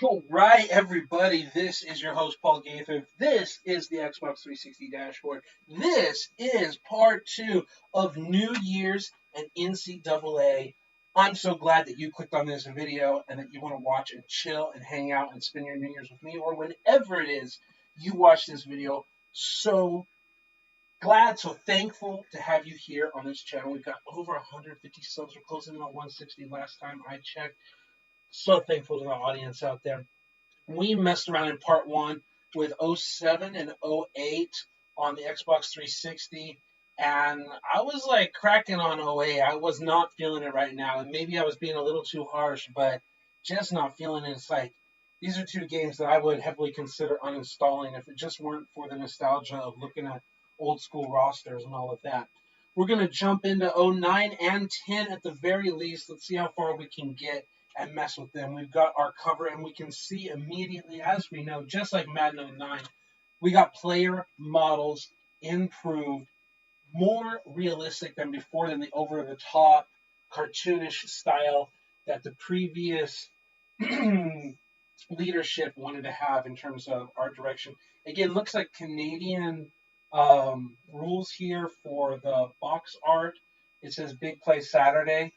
All right, everybody, this is your host, Paul Gaither. This is the Xbox 360 dashboard. This is part 2 of New Year's and NCAA. I'm so glad that you clicked on this video and that you want to watch and chill and hang out and spend your New Year's with me, or whenever it is you watch this video. So glad, so thankful to have you here on this channel. We've got over 150 subs. We're closing in on 160 last time I checked. So thankful to the audience out there. We messed around in part 1 with 07 and 08 on the Xbox 360, and I was like cracking on 08. I was not feeling it right now, and maybe I was being a little too harsh, but just not feeling it. It's like these are two games that I would heavily consider uninstalling if it just weren't for the nostalgia of looking at old school rosters and all of that. We're going to jump into 09 and 10 at the very least. Let's see how far we can get and mess with them. We've got our cover, and we can see immediately, as we know, just like Madden 09, we got player models improved, more realistic than before, than the over-the-top, cartoonish style that the previous leadership wanted to have in terms of art direction. Again, looks like Canadian rules here for the box art. It says Big Play Saturday.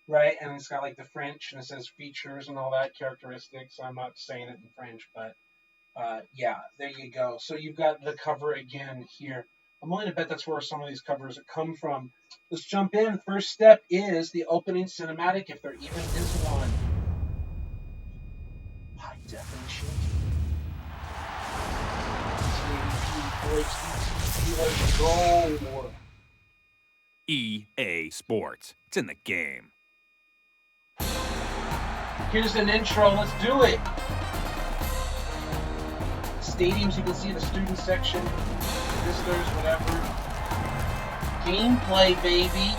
Right, and it's got like the French, and it says features and all that characteristics. I'm not saying it in French, but yeah, there you go. So you've got the cover again here. I'm willing to bet that's where some of these covers come from. Let's jump in. First step is the opening cinematic, if there even is one. High definition. Let's go. EA Sports. It's in the game. Here's an intro. Let's do it. Stadiums, you can see the student section, visitors, whatever. Gameplay, baby.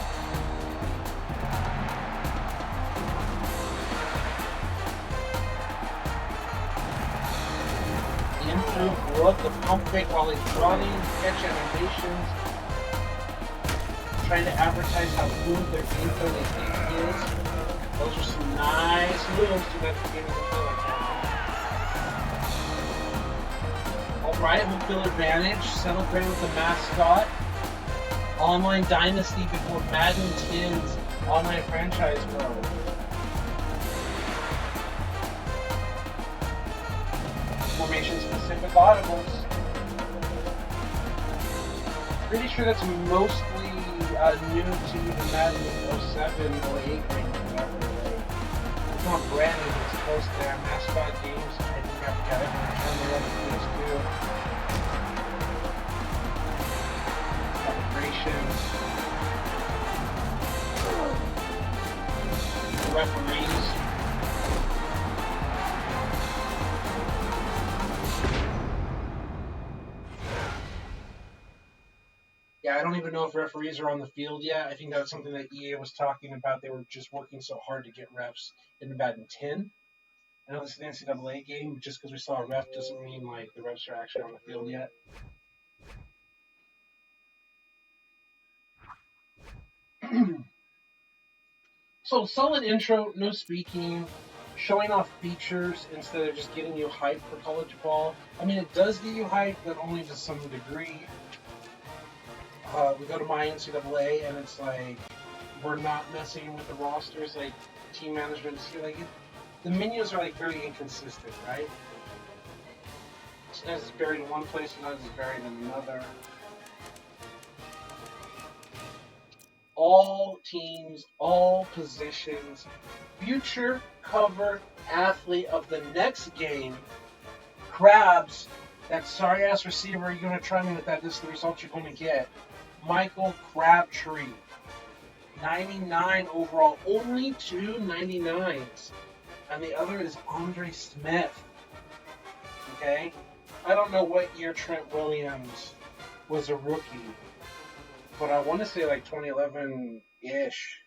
Improved look, the pump fake while he's running, catch animations. Trying to advertise how good their gameplay they think is. Those are some nice moves to that game of the like that. Alright, home field advantage. Celebrate with the mascot. Online Dynasty before Madden 10's online franchise mode. Formation specific audibles. Pretty sure that's mostly new to the Madden 07 or 08 range. It's not brand new, but it's close there. Mascot games, I think I've got it. I'm trying to PS2. Celebrations. Referees. Yeah, I don't even know if referees are on the field yet. I think that's something that EA was talking about. They were just working so hard to get refs in Madden 10. I know this is an NCAA game, but just because we saw a ref doesn't mean like the refs are actually on the field yet. So solid intro, no speaking, showing off features instead of just getting you hyped for college ball. I mean, it does get you hyped, but only to some degree. We go to my NCAA, and it's like we're not messing with the rosters, like team management. Like the menus are like very inconsistent, right? Sometimes it's buried in one place, sometimes it's buried in another. All teams, all positions, future cover athlete of the next game, Crabs. That sorry ass receiver, you're gonna try me with that. This is the result you're gonna get. Michael Crabtree, 99 overall, only 2 99s, and the other is Andre Smith. Okay, I don't know what year Trent Williams was a rookie, but I want to say like 2011-ish.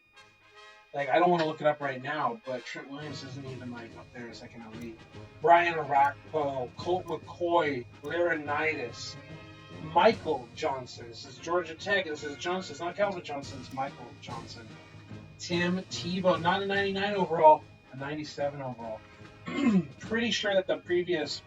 Like, I don't want to look it up right now, but Trent Williams isn't even like up there as second elite. Brian Arakpo, Colt McCoy, Laurinaitis, Michael Johnson. This is Georgia Tech. This is Johnson. It's not Calvin Johnson. It's Michael Johnson. Tim Tebow, not a 99 overall, a 97 overall. Pretty sure that the previous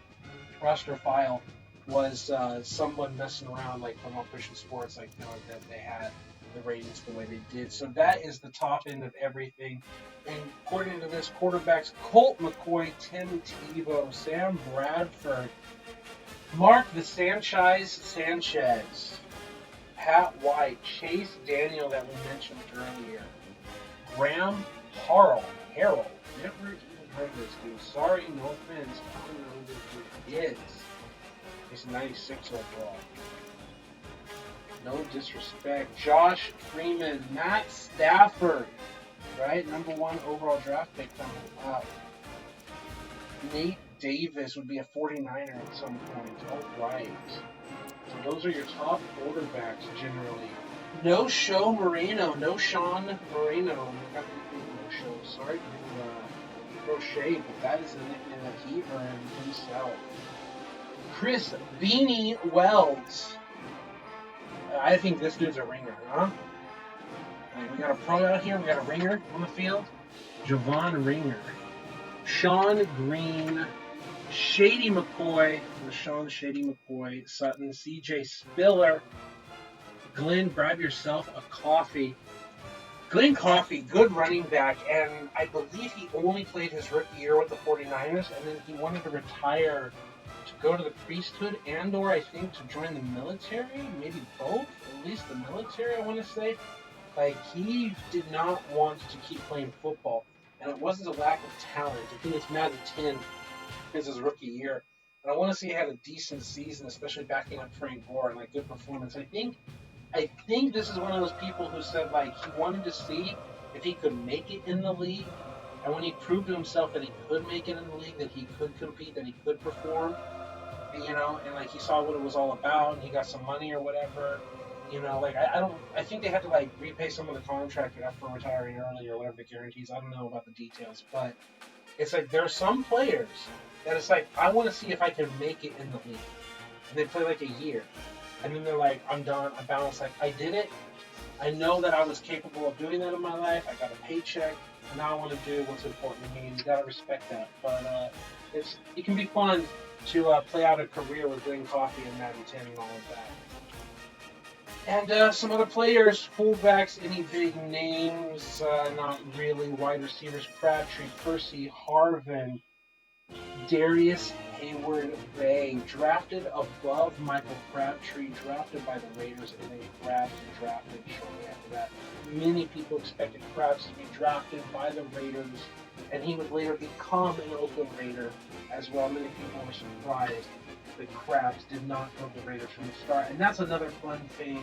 roster file was someone messing around, like from Christian Sports, like that they had the ratings the way they did. So that is the top end of everything. And according to this, quarterbacks Colt McCoy, Tim Tebow, Sam Bradford, Mark the Sanchez, Pat White, Chase Daniel that we mentioned earlier, Graham Harold, never even heard of this dude. Sorry, no offense, I don't know who this dude is. He's 96 overall. No disrespect. Josh Freeman, Matt Stafford, right? Number 1 overall draft pick coming up. Nate Davis would be a 49er at some point. All right. So those are your top quarterbacks generally. No Sean Moreno. No show. Sorry to throw shade, but that is the nickname that he earned himself. Chris Beanie Wells. I think this dude's a ringer, huh? Like, we got a pro out here. We got a ringer on the field. Javon Ringer. Sean Green. Shady McCoy. Sean Shady McCoy. Sutton. CJ Spiller. Glenn, grab yourself a coffee. Glenn Coffey, good running back, and I believe he only played his rookie year with the 49ers, and then he wanted to retire to go to the priesthood and/or I think to join the military, maybe both, at least the military, I want to say. Like, he did not want to keep playing football, and it wasn't a lack of talent. I think it's Madden 10 is his rookie year, and I want to say he had a decent season, especially backing up Frank Gore and like good performance. I think this is one of those people who said, like, he wanted to see if he could make it in the league. And when he proved to himself that he could make it in the league, that he could compete, that he could perform, and, like, he saw what it was all about, and he got some money or whatever, like, I think they had to, like, repay some of the contract after retiring early or whatever the guarantees. I don't know about the details, but it's like there are some players that it's like, I want to see if I can make it in the league. And they play, like, a year. And then they're like, I'm done, I'm balanced. Like, I did it. I know that I was capable of doing that in my life. I got a paycheck. And now I want to do what's important to me. And you got to respect that. But it can be fun to play out a career with Glenn Coffey and Madden 10 and all of that. And some other players, fullbacks, any big names, not really. Wide receivers, Crabtree, Percy, Harvin, Darius Hayward Bay, drafted above Michael Crabtree, drafted by the Raiders, and then Crabs drafted shortly after that. Many people expected Crabs to be drafted by the Raiders, and he would later become an Oakland Raider as well. Many people were surprised that Crabs did not go to the Raiders from the start, and that's another fun thing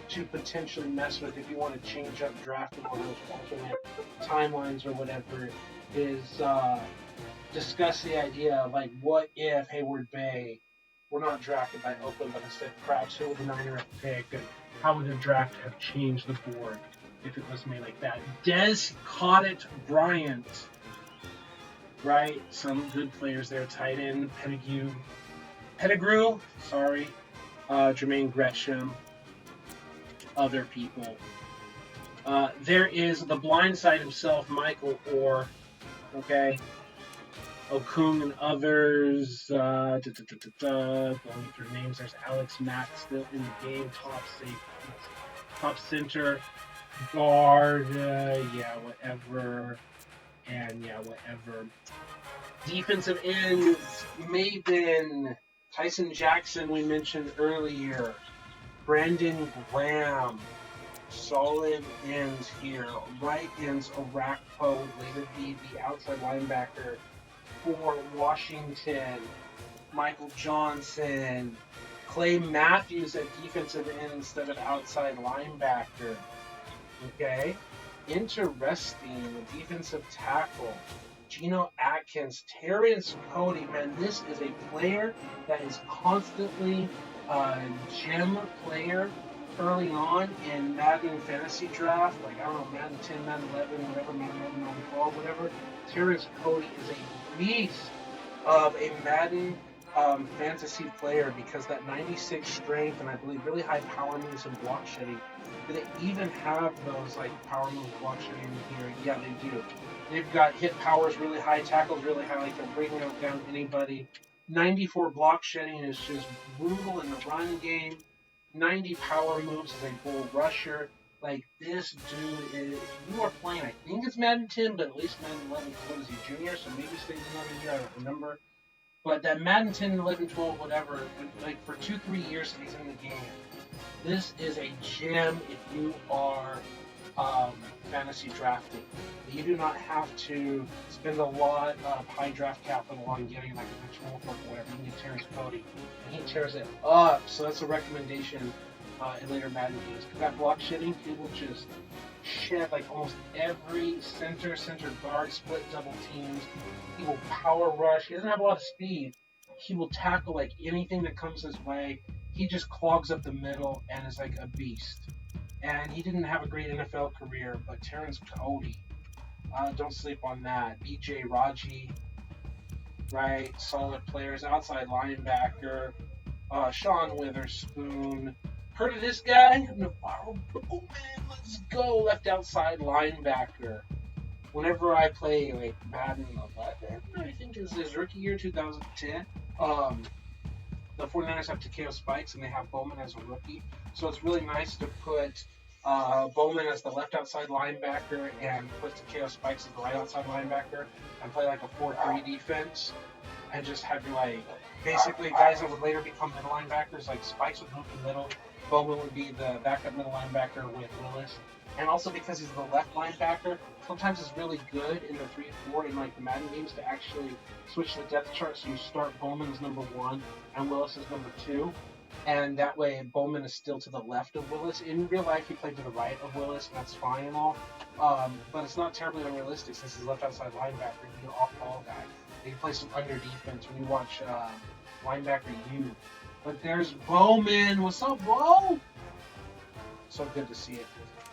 to potentially mess with if you want to change up drafting on those alternate timelines or whatever, is discuss the idea of, like, what if Hayward Bay were not drafted by Oakland, but instead Crabs, who the Niner pick, and how would the draft have changed the board if it was made like that? Des Caudet Bryant, right? Some good players there. Tight end, Pettigrew, Jermaine Gresham, other people. There is the blind side himself, Michael Orr, okay? Okung and others, going through names, there's Alex Mack still in the game, top center, guard, whatever. Defensive ends, Maven, Tyson Jackson we mentioned earlier, Brandon Graham, solid ends here. Right ends, Arakpo would later be the outside linebacker for Washington. Michael Johnson, Clay Matthews at defensive end instead of outside linebacker. Okay, interesting. Defensive tackle, Geno Atkins, Terrence Cody. Man, this is a player that is constantly a gem player early on in Madden fantasy draft. Like, I don't know, Madden 10, Madden 11, whatever, Madden 11, Madden 12, whatever. Terrence Cody is a beast of a Madden fantasy player because that 96 strength and I believe really high power moves and block shedding. Do they even have those like power moves, block shedding in here? Yeah, they do. They've got hit powers really high, tackles really high, like they're bringing down anybody. 94 block shedding is just brutal in the run game. 90 power moves as a bull rusher. Like this dude is. If you are playing, I think it's Madden 10, but at least Madden 11. What is he, junior? So maybe stays another year. I don't remember. But that Madden 10, 11, 12, whatever, like for 2-3 years that he's in the game, this is a gem if you are fantasy drafting. You do not have to spend a lot of high draft capital on getting like a Mitch Wolf or whatever. You can get Terrence Cody, and he tears it up. So that's a recommendation in later Madden games. Because that block shedding, he will just shed like almost every center guard, split double teams. He will power rush. He doesn't have a lot of speed. He will tackle like anything that comes his way. He just clogs up the middle and is like a beast. And he didn't have a great NFL career, but Terrence Cody, don't sleep on that. BJ Raji, right? Solid players. Outside linebacker. Sean Witherspoon. Heard of this guy? Navarro Bowman. Let's go. Left outside linebacker. Whenever I play like Madden 11, I think is his rookie year, 2010. The 49ers have Takeo Spikes and they have Bowman as a rookie. So it's really nice to put Bowman as the left outside linebacker and put Takeo Spikes as the right outside linebacker and play like a 4-3 defense and just have your like basically guys that would later become middle linebackers. Like Spikes would move to middle, Bowman would be the backup middle linebacker with Willis. And also because he's the left linebacker, sometimes it's really good in the 3-4 in like the Madden games to actually switch the depth chart. So you start Bowman as number 1 and Willis as number 2. And that way Bowman is still to the left of Willis. In real life, he played to the right of Willis, and that's fine and all. But it's not terribly unrealistic since he's left outside linebacker. He's an off-ball guy. He can play some under defense when you watch Linebacker U. But there's Bowman. What's up, Bo? So good to see it.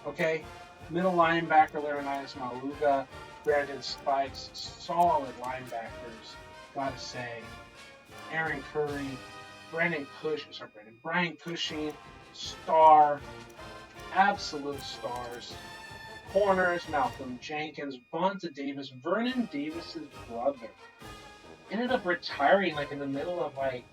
Okay, middle linebacker, Laurinaitis Maluga, Brandon Spikes, solid linebackers, gotta say. Aaron Curry, Brian Cushing, star, absolute stars. Corners, Malcolm Jenkins, Vonta Davis, Vernon Davis's brother. Ended up retiring like in the middle of like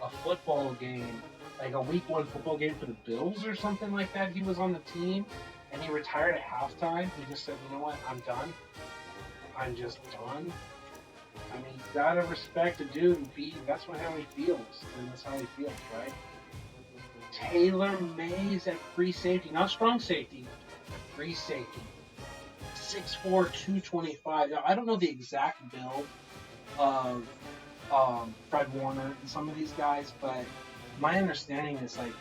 a football game, like a week 1 football game for the Bills or something like that. He was on the team and he retired at halftime. He just said, you know what, I'm done. I'm just done. I mean, you gotta respect a dude and that's how he feels. And that's how he feels, right? Taylor Mays at free safety, not strong safety, free safety. 6'4", 225. Now, I don't know the exact build of Fred Warner and some of these guys, but my understanding is like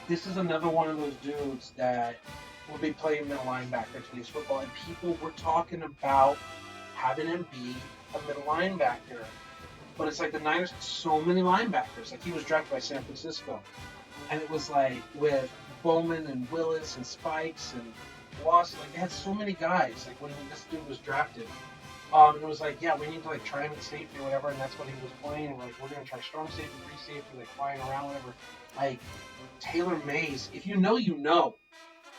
this is another one of those dudes that will be playing middle linebacker today's football, and people were talking about having him be a middle linebacker. But it's like the Niners had so many linebackers. Like he was drafted by San Francisco. And it was like with Bowman and Willis and Spikes and Wasson, like they had so many guys like when this dude was drafted. It was like, yeah, we need to like try him at safety or whatever, and that's what he was playing. And like we're gonna try strong safety, free safety, like flying around, whatever. Like Taylor Mays, if you know, you know.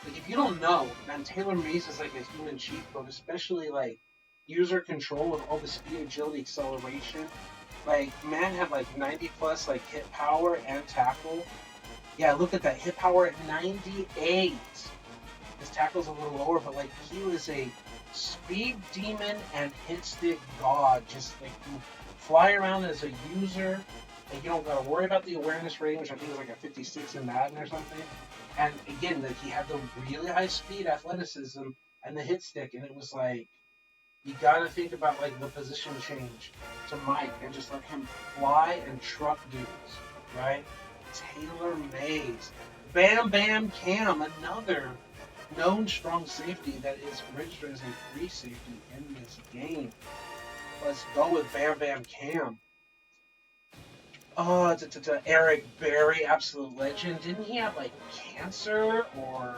Like if you don't know, man, Taylor Mays is like a human cheat code, especially like user control with all the speed, agility, acceleration. Like man had like 90 plus like hit power and tackle. Yeah, look at that hit power at 98. His tackle's a little lower, but like he was a speed demon and hit stick god. Just like you fly around as a user. Like you don't gotta worry about the awareness rating, which I think is like a 56 in Madden or something. And again, like he had the really high speed, athleticism, and the hit stick, and it was like you gotta think about like the position change to Mike and just let him fly and truck dudes, right? Taylor Mays, Bam Bam Cam, another known strong safety that is registered as a free safety in this game. Let's go with Bam Bam Cam. Eric Berry, absolute legend. Didn't he have, like, cancer? Or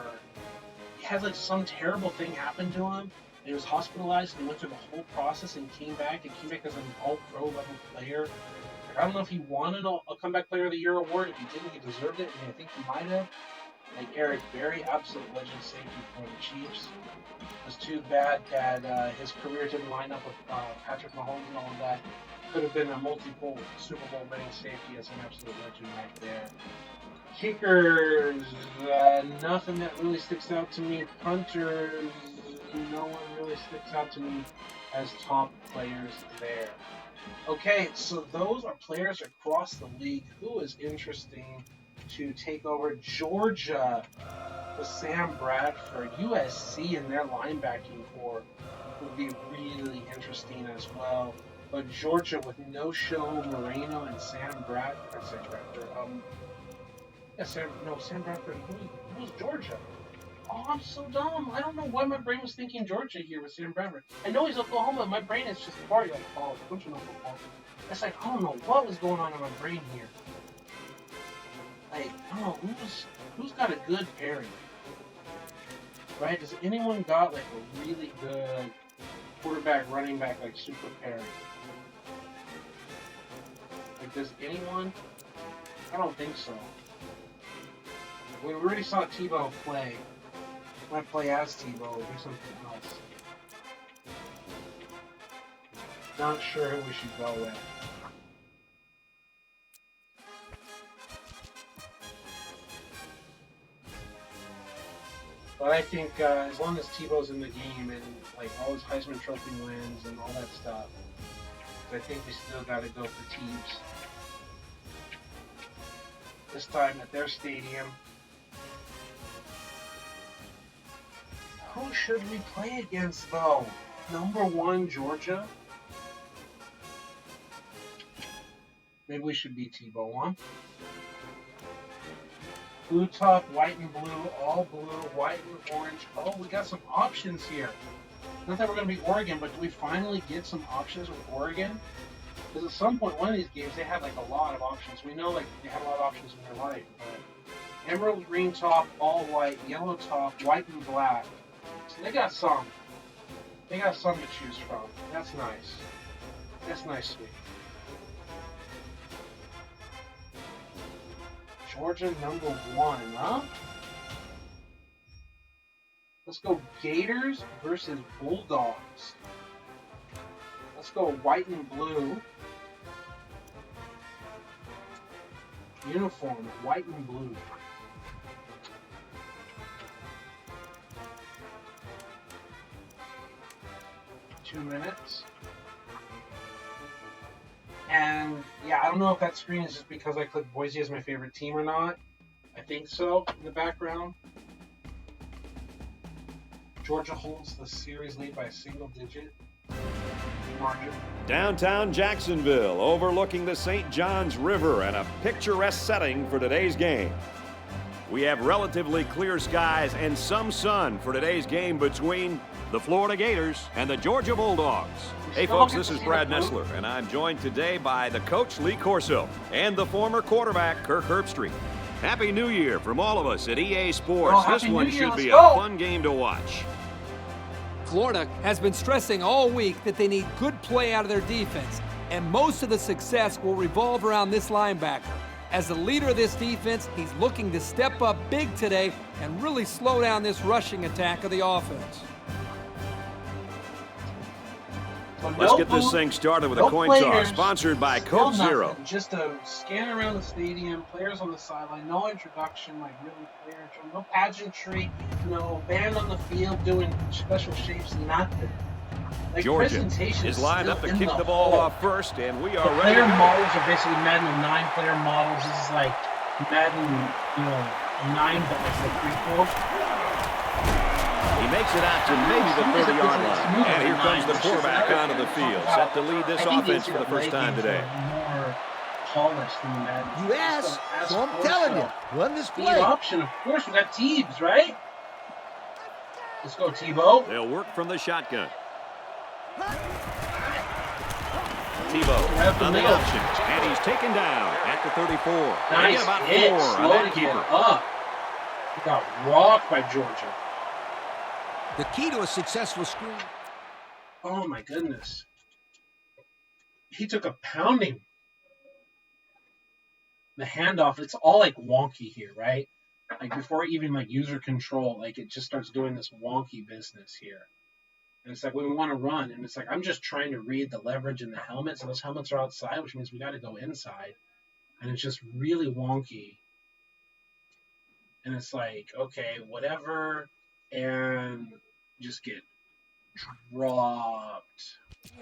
he had, like, some terrible thing happen to him? He was hospitalized and went through the whole process and came back as an all-pro level player. I don't know if he wanted a comeback player of the year award. If he didn't, he deserved it, and I think he might have. Like Eric Berry, absolute legend safety for the Chiefs. It was too bad that his career didn't line up with Patrick Mahomes and all of that. Could have been a multiple Super Bowl winning safety as an absolute legend right there. Kickers, nothing that really sticks out to me. Punters, no one really sticks out to me as top players there. Okay, so those are players across the league. Who is interesting to take over? Georgia with Sam Bradford. USC and their linebacking core would be really interesting as well. But Georgia with No-Show Moreno and Sam Bradford. Sam Bradford. Who's Georgia? Oh, I'm so dumb. I don't know why my brain was thinking Georgia here with Sam Bradford. I know he's Oklahoma. My brain is just party like college. Don't you know football? It's like, I don't know what was going on in my brain here. Like, I don't know who's got a good pairing. Right? Does anyone got like a really good quarterback, running back, like super pairing? Like, does anyone? I don't think so. We already saw Tebow play. Might play as Tebow or do something else. Not sure who we should go with. But I think as long as Tebow's in the game and like all his Heisman Trophy wins and all that stuff, I think we still got to go for Teebs. This time at their stadium. Who should we play against though? Number 1 Georgia? Maybe we should beat Tebow, huh? Blue top, white and blue, all blue, white and orange. Oh, we got some options here. Not that we're going to be Oregon, but do we finally get some options with Oregon? Because at some point, one of these games, they had like a lot of options. We know like they had a lot of options in their life, but emerald green top, all white, yellow top, white and black. So they got some. They got some to choose from. That's nice. That's nice, sweet. Georgia number 1, huh? Let's go Gators versus Bulldogs. Let's go white and blue. Uniform, white and blue. Two minutes. And yeah, I don't know if that screen is just because I clicked Boise as my favorite team or not. I think so in the background. Georgia holds the series lead by a single digit margin. Downtown Jacksonville, overlooking the St. Johns River and a picturesque setting for today's game. We have relatively clear skies and some sun for today's game between the Florida Gators and the Georgia Bulldogs. Hey folks, this is Brad Nessler, and I'm joined today by the coach Lee Corso and the former quarterback Kirk Herbstreit. Happy New Year from all of us at EA Sports. This one should be a fun game to watch. Florida has been stressing all week that they need good play out of their defense, and most of the success will revolve around this linebacker. As the leader of this defense, he's looking to step up big today and really slow down this rushing attack of the offense. Let's get this thing started with a coin toss, sponsored by Coke Zero. Just a scan around the stadium, players on the sideline, no introduction, like really player, no pageantry, no band on the field doing special shapes, nothing. Like Georgia is lined up to kick the ball off first, and we are ready. Player models are basically Madden 9 player models. This is like Madden, 9, but it's like prequel. He makes it out to maybe the 30-yard line. And here comes the quarterback onto the field, set to lead this offense for the first time today. More polished than Madden. You asked, so I'm telling you, run this play. Option, of course, we got Teebs, right? Let's go, Tebow. They'll work from the shotgun. Tebow on the option, and he's taken down at the 34. Nice about hit, 4 on that keeper. Up. He got rocked by Georgia. The key to a successful screen. Oh my goodness. He took a pounding. The handoff, it's all like wonky here, right? Like before even like user control, like it just starts doing this wonky business here. And it's like we want to run, and it's like I'm just trying to read the leverage in the helmets, and those helmets are outside, which means we got to go inside. And it's just really wonky. And it's like, okay, whatever, and just get dropped.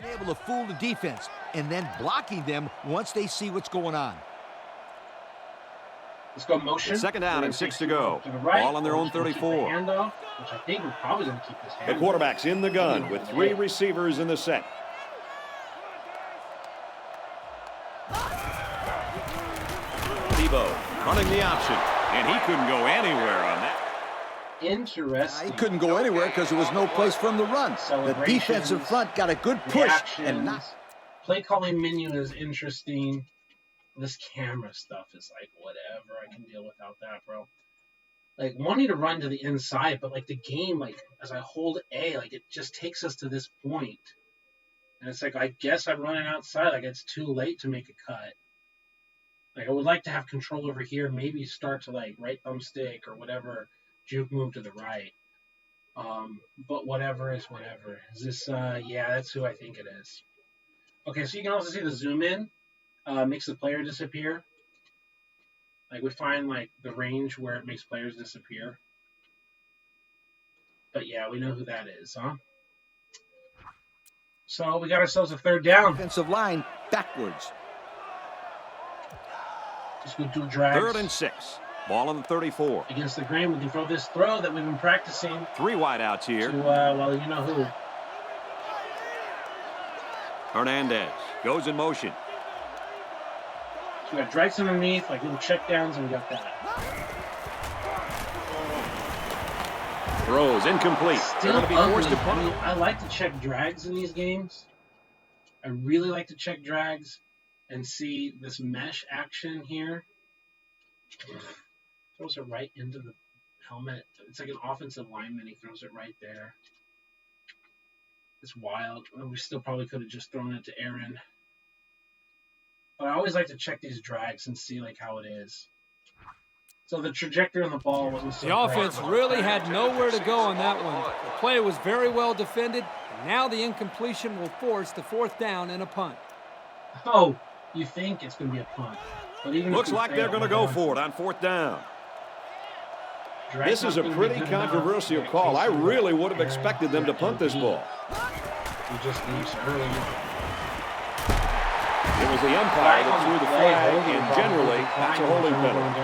Being able to fool the defense and then blocking them once they see what's going on. Let's go motion. Second down and 6 to go. To the right. Ball on their own 34. Handoff, which I think we're probably going to keep this The handoff. quarterback's in the gun with 3 receivers in the set. Debo running the option, and he couldn't go anywhere on that. Interesting. He couldn't go anywhere because there was no place for him to run. The defensive front got a good push. And not... Play calling menu is interesting. This camera stuff is like, whatever. I can deal without that, bro. Like, wanting to run to the inside, but, like, the game, like, as I hold A, like, it just takes us to this point. And it's like, I guess I'm running outside. Like, it's too late to make a cut. Like, I would like to have control over here. Maybe start to, like, right thumbstick or whatever. Juke move to the right. But whatever is whatever. Is this, yeah, that's who I think it is. Okay, so you can also see the zoom in. Makes the player disappear. Like, we find, like, the range where it makes players disappear. But, yeah, we know who that is, huh? So, we got ourselves a third down. Offensive line backwards. Just go do drags. 3rd and 6. Ball on the 34. Against the grain, we can throw this throw that we've been practicing. 3 wideouts here. To, well, you know who. Hernandez goes in motion. So we got drags underneath, like little check downs, and we got that. Throws incomplete. Still They're going to be forced to punt. I mean, I like to check drags in these games. I really like to check drags and see this mesh action here. Throws it right into the helmet. It's like an offensive lineman. He throws it right there. It's wild. We still probably could have just thrown it to Aaron. But I always like to check these drags and see like how it is. So the trajectory on the ball wasn't so The offense really had nowhere to go on that one. The play was very well defended. And now the incompletion will force the 4th down and a punt. Oh, you think it's going to be a punt. But even Looks like they're going to go for it on 4th down. This is a pretty controversial call. I really would have expected them to punt this ball. He just leaves early. It was the umpire that threw the flag, and generally, that's a holding penalty.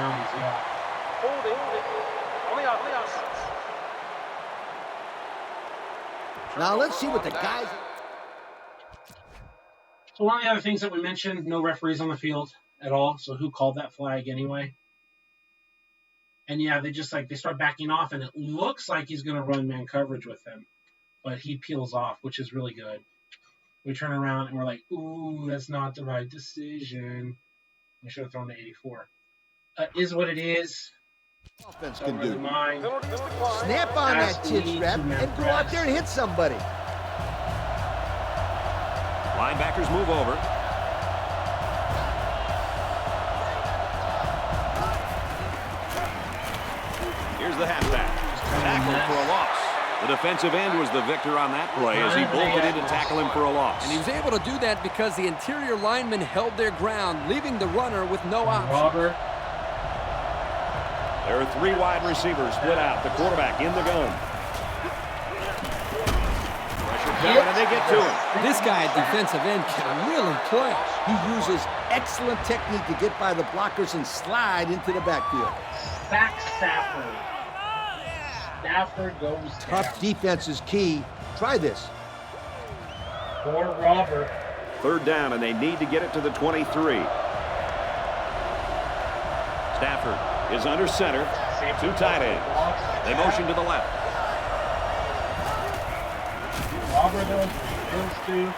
Now let's see what the guys... So one of the other things that we mentioned, no referees on the field at all. So who called that flag anyway? And yeah, they start backing off, and it looks like he's going to run man coverage with them. But he peels off, which is really good. We turn around, and we're like, ooh, that's not the right decision. We should have thrown to 84. Is what it is. Offense Don't can really do. mind. Snap on that chin strap and go out there and hit somebody. Linebackers move over. Here's the halfback. Tackled for a loss. The defensive end was the victor on that play as he bolted in to tackle him for a loss. And he was able to do that because the interior linemen held their ground, leaving the runner with no option. Robert. There are 3 wide receivers split out. The quarterback in the gun. Pressure coming, and they get to him. This guy at defensive end can really play. He uses excellent technique to get by the blockers and slide into the backfield. Sack Stafford. Stafford goes Tough down. defense is key. Try this. For Robert. 3rd down, and they need to get it to the 23. Stafford is under center. 2 tight ends. They motion to the left. Robert goes to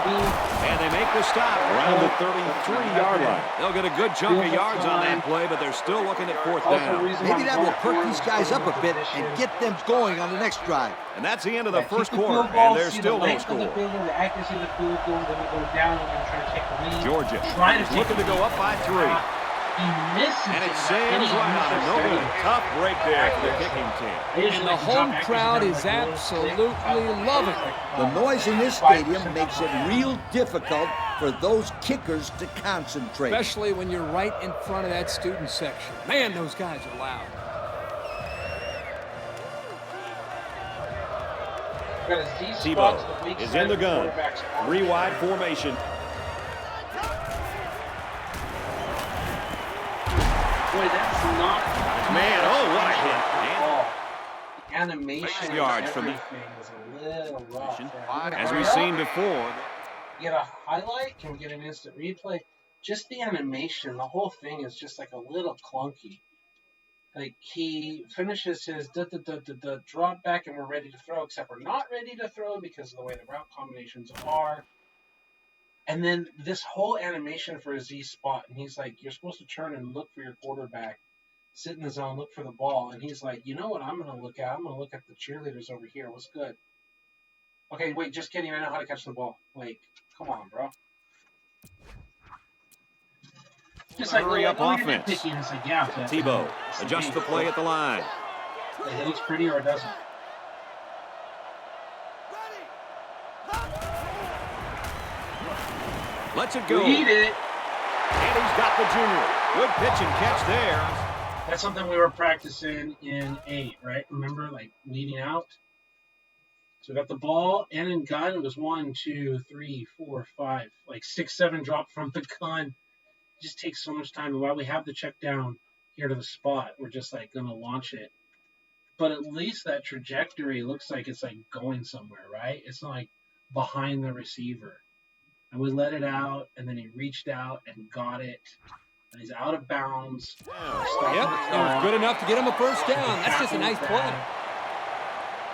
And they make the stop around the 33-yard line. They'll get a good chunk of yards on that play, but they're still looking at 4th down. Maybe that will perk these guys up a bit and get them going on the next drive. And that's the end of the first quarter, and there's still no score. The accuracy of the field goal, then we go down and we're trying to take the lead. Georgia is looking to go up by 3. He misses and it sails right on. No good. Tough break there for the kicking team. And the home crowd is absolutely loving it. The noise in this stadium makes it real difficult for those kickers to concentrate. Especially when you're right in front of that student section. Man, those guys are loud. Tebow is in the gun. 3-wide formation. Boy, that's not... Man, oh, what a hit. The animation yards from the... is a little rough. As we've seen before. Get a highlight? Can we get an instant replay? Just the animation, the whole thing is just like a little clunky. Like, he finishes his drop back and we're ready to throw, except we're not ready to throw because of the way the route combinations are. And then this whole animation for a Z spot, and he's like, you're supposed to turn and look for your quarterback, sit in the zone, look for the ball. And he's like, you know what I'm going to look at? I'm going to look at the cheerleaders over here. What's good? Okay, wait, just kidding. I know how to catch the ball. Like, come on, bro. Just like, hurry up offense. Like, yeah, Tebow adjusts the play at the line. It looks pretty or it doesn't. Lets it go. Read it. And he's got the junior. Good pitch and catch there. That's something we were practicing in 8, right? Remember, like, leading out? So we got the ball and in gun. It was 1, 2, 3, 4, 5, like 6, 7 drop from the gun. It just takes so much time. And while we have the check down here to the spot, we're just, like, going to launch it. But at least that trajectory looks like it's, like, going somewhere, right? It's not, like, behind the receiver. And we let it out, and then he reached out and got it. And he's out of bounds. Yep, it was good enough to get him a first down. That's just a nice play.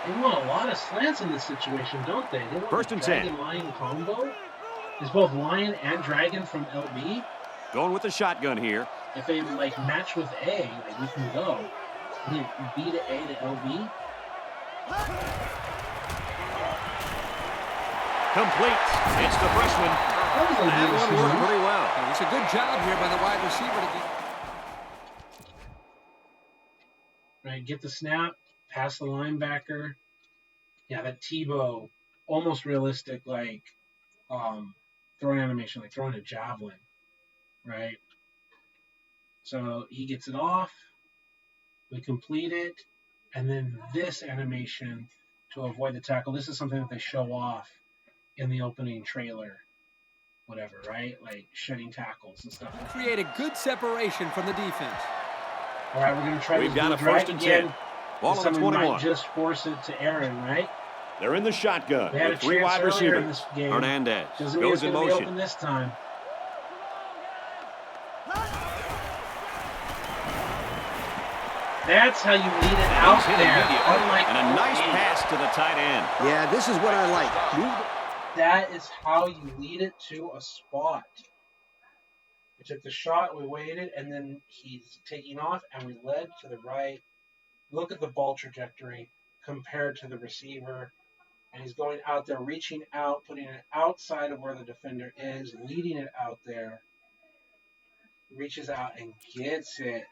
They want a lot of slants in this situation, don't they? They want First and 10. Dragon-Lion combo. Is both Lion and Dragon from LB. Going with the shotgun here. If they, like, match with A, like, we can go. And then B to A to LB. Complete. It's the freshman. That one worked pretty well. And it's a good job here by the wide receiver to get. Right, get the snap, pass the linebacker. Yeah, that Tebow, almost realistic, like throwing animation, like throwing a javelin, right? So he gets it off. We complete it, and then this animation to avoid the tackle. This is something that they show off in the opening trailer, whatever, right? Like shedding tackles and stuff. Create a good separation from the defense. All right, we're going to try We've to got a first and 10. Ball on the 21. Might just force it to Aaron, right? They're in the shotgun They had with a 3 chance wide earlier in receivers. this game. Hernandez Doesn't mean goes it's in going to be motion. open this time. That's how you lead it out there. Unlike and a nice pass to the tight end. Yeah, this is what I like. That is how you lead it to a spot. We took the shot, we waited, and then he's taking off, and we led to the right. Look at the ball trajectory compared to the receiver. And he's going out there, reaching out, putting it outside of where the defender is, leading it out there. Reaches out and gets it.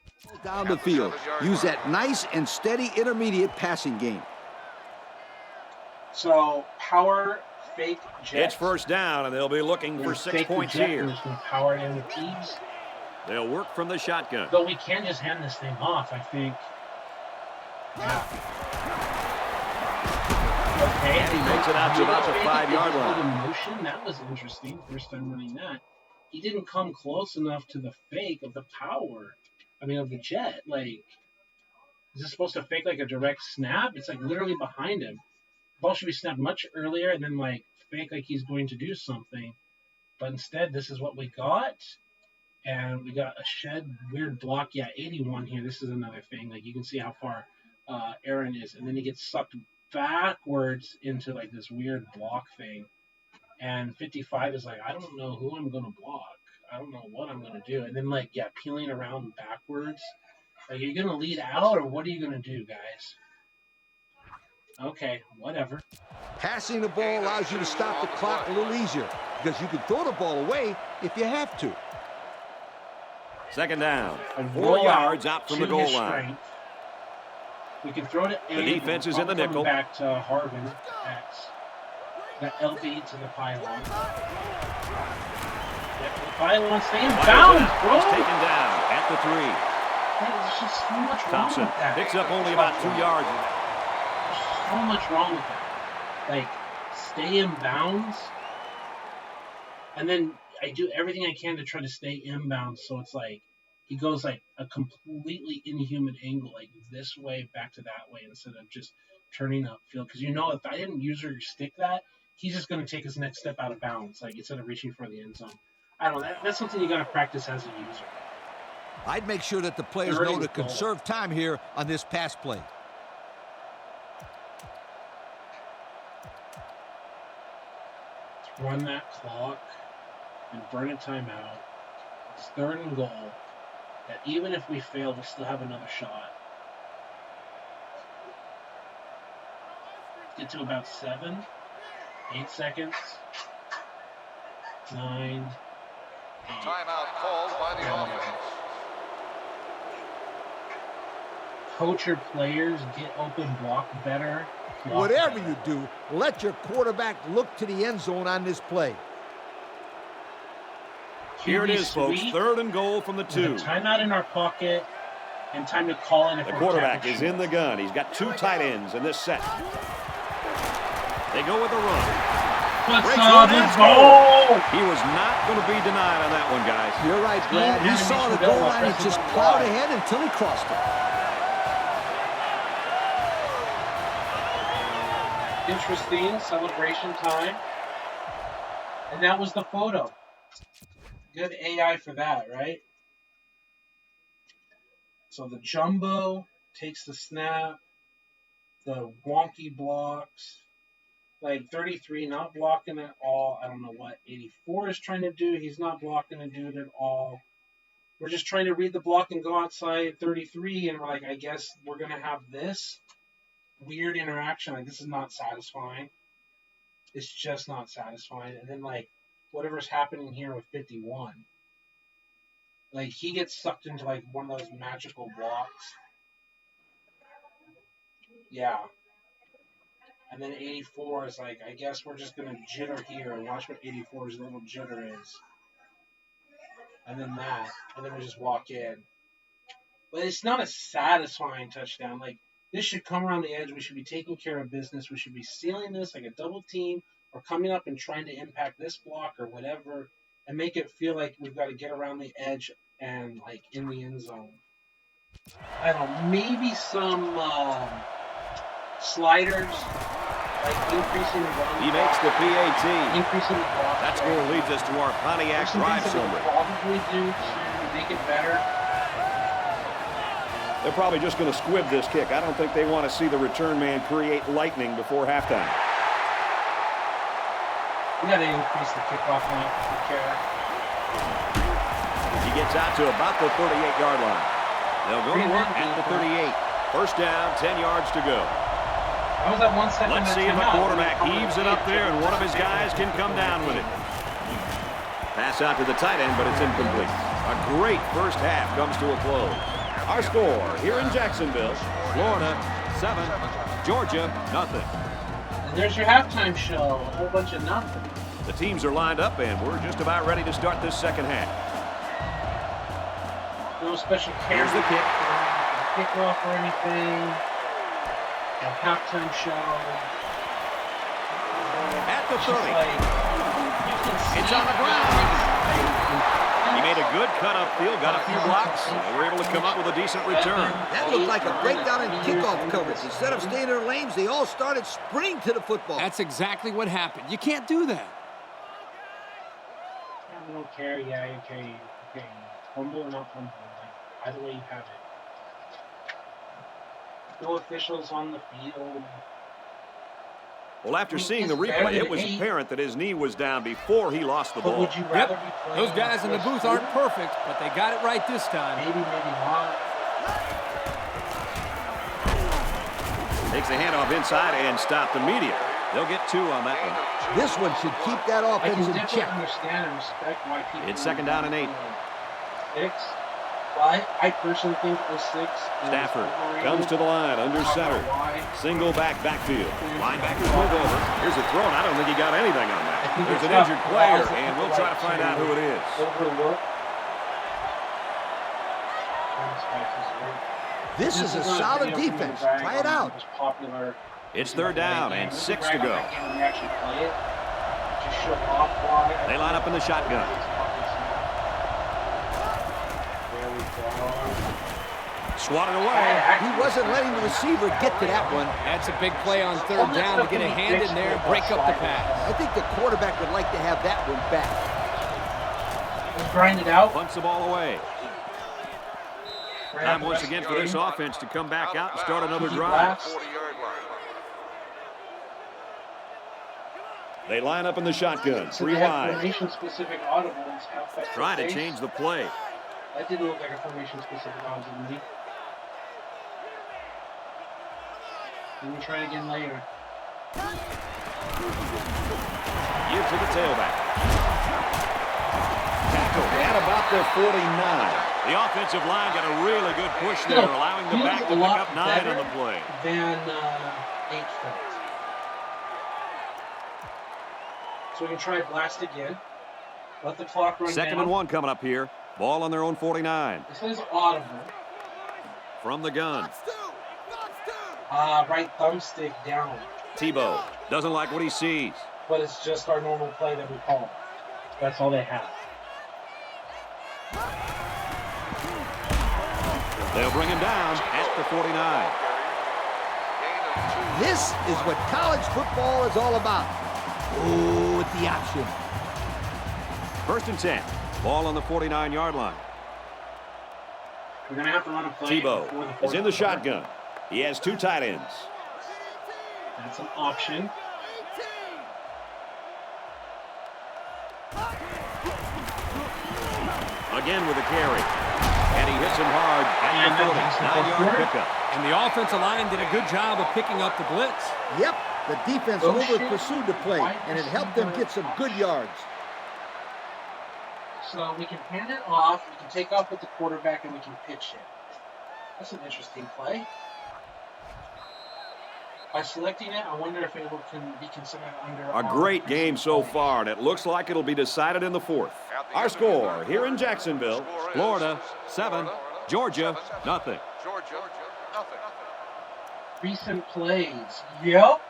Down the field. Use that nice and steady intermediate passing game. So, power, fake, jet. It's first down, and they'll be looking for 6 points here. Power in the teams. They'll work from the shotgun. But we can just hand this thing off, I think. Yeah. Okay. And he makes it out to about the 5-yard line. Motion. That was interesting. First time running that. He didn't come close enough to the fake of the power. I mean, of the jet. Like, is this supposed to fake like a direct snap? It's like literally behind him. The ball should be snapped much earlier and then like fake like he's going to do something. But instead, this is what we got. And we got a shed weird block. Yeah, 81 here. This is another thing. Like, you can see how far Aaron is. And then he gets sucked backwards into like this weird block thing. And 55 is like, I don't know who I'm going to block. I don't know what I'm going to do. And then, like, yeah, peeling around backwards. Like, are you going to lead out, or what are you going to do, guys? Okay, whatever. Passing the ball allows you to stop the clock a little easier because you can throw the ball away if you have to. Second down. 4 Roll yards out from the to goal his line. strength. We can throw to A. The defense is in the nickel. Back to Harvin. X. Got LB to the pylon. Yep, the pylon staying bounds, bro. He's taken down at the 3. There's just so much wrong Thompson with that. picks up only about 2 yards. There's so much wrong with that. Like, stay in bounds. And then I do everything I can to try to stay inbound, so it's like he goes like a completely inhuman angle, like this way back to that way, instead of just turning upfield. Because you know, if I didn't use or stick that, he's just going to take his next step out of bounds, like instead of reaching for the end zone. I don't know. That's something you got to practice as a user. I'd make sure that the players know to conserve time here on this pass play. Let's run that clock and burn a timeout. It's 3rd and goal. That even if we fail, we'll still have another shot. Get to about 7, 8 seconds. 9. 8. Timeout called by the offense. Coach your players, get open, block better. Whatever you do, let your quarterback look to the end zone on this play. Here it is, folks. 3rd and goal from the 2. Timeout in our pocket and time to call in. The quarterback is in the gun. He's got 2 tight ends in this set. They go with the run. Let's go! He was not going to be denied on that one, guys. You're right, Brad. He saw the goal line and just plowed ahead until he crossed it. Interesting celebration time. And that was the photo. Good AI for that, right? So the jumbo takes the snap, the wonky blocks, like 33 not blocking at all. I don't know what 84 is trying to do. He's not blocking a dude at all. We're just trying to read the block and go outside 33, and we're like, I guess we're going to have this weird interaction. Like, this is not satisfying. It's just not satisfying. And then, like, whatever's happening here with 51. Like, he gets sucked into, like, one of those magical blocks. Yeah. And then 84 is like, I guess we're just going to jitter here and watch what 84's little jitter is. And then that. And then we just walk in. But it's not a satisfying touchdown. Like, this should come around the edge. We should be taking care of business. We should be sealing this like a double team or coming up and trying to impact this block or whatever and make it feel like we've got to get around the edge and, like, in the end zone. I don't know, maybe some sliders, like increasing the run. He makes the PAT. Increasing the block. That score leads us to our Pontiac drive summary. Probably do to make it better. They're probably just going to squib this kick. I don't think they want to see the return man create lightning before halftime. We got to increase the kickoff line if we care. He gets out to about the 38-yard line. They'll go to work at the 38. First down, 10 yards to go. I was at 1 second. Let's see if the quarterback heaves it up there and one of his guys can come down with it. Pass out to the tight end, but it's incomplete. A great first half comes to a close. Our score here in Jacksonville, Florida 7, Georgia nothing. And there's your halftime show, a whole bunch of nothing. The teams are lined up, and we're just about ready to start this second half. No special care. Here's the kick. Kickoff or anything. A halftime show. At the 30. Like, It's on the ground. He made a good cut upfield, got a few blocks, and they were able to come up with a decent return. That looked like a breakdown in kickoff coverage. Instead of staying in their lanes, they all started sprinting to the football. That's exactly what happened. You can't do that. I don't care. Yeah, okay. Humble or not humble. Like, either way you have it. No officials on the field. Well, after seeing the replay, it was apparent that his knee was down before he lost the ball. Would you rather be Those guys in the booth aren't perfect, but they got it right this time. Maybe not. Takes the handoff inside and stopped immediately. They'll get 2 on that one. This one should keep that offense in I can check. understand and respect why people... It's 2nd down and 8. 6. But I personally think 06 Stafford comes to the line under center. Single backfield. Linebackers move over. Here's a throw, and I don't think he got anything on that. There's an injured player, and we'll try to find out who it is. Overlook. This is a solid defense. Try it out. It's 3rd down and 6 to go. They line up in the shotgun. Swatted away. He wasn't letting the receiver get to that one. That's a big play on 3rd down to get a hand in there, break up the pass. I think the quarterback would like to have that one back. Let's grind it out. Punts the ball away. Time once again for this offense to come back out and start another drive. They line up in the shotgun, 3 wide. Formation-specific audibles. Trying to change the play. That didn't look like a formation-specific audible to me. Let me try it again later. Give to the tailback. Tackle at about the 49. The offensive line got a really good push there, allowing the back to pick up 9 on the play. Than 8 felt. So we can try blast again. Let the clock run 2nd and 1 coming up here. Ball on their own 49. This is audible. From the gun. Right thumbstick down. Tebow doesn't like what he sees. But it's just our normal play that we call. That's all they have. They'll bring him down at the 49. This is what college football is all about. Oh, with the option. 1st and 10. Ball on the 49-yard line. We're going to have to run a play. Tebow is in the shotgun. He has 2 tight ends. That's an option. Again with a carry. And he hits him hard at the 40. 9-yard pickup. And the offensive line did a good job of picking up the blitz. Yep, the defense over-pursued the play, and it helped them get some good yards. So we can hand it off, we can take off with the quarterback, and we can pitch it. That's an interesting play. By selecting it, I wonder if it can be considered under... A great game so far, and it looks like it'll be decided in the 4th. Our score here in Jacksonville, Florida 7, Georgia nothing. Recent plays. Yep.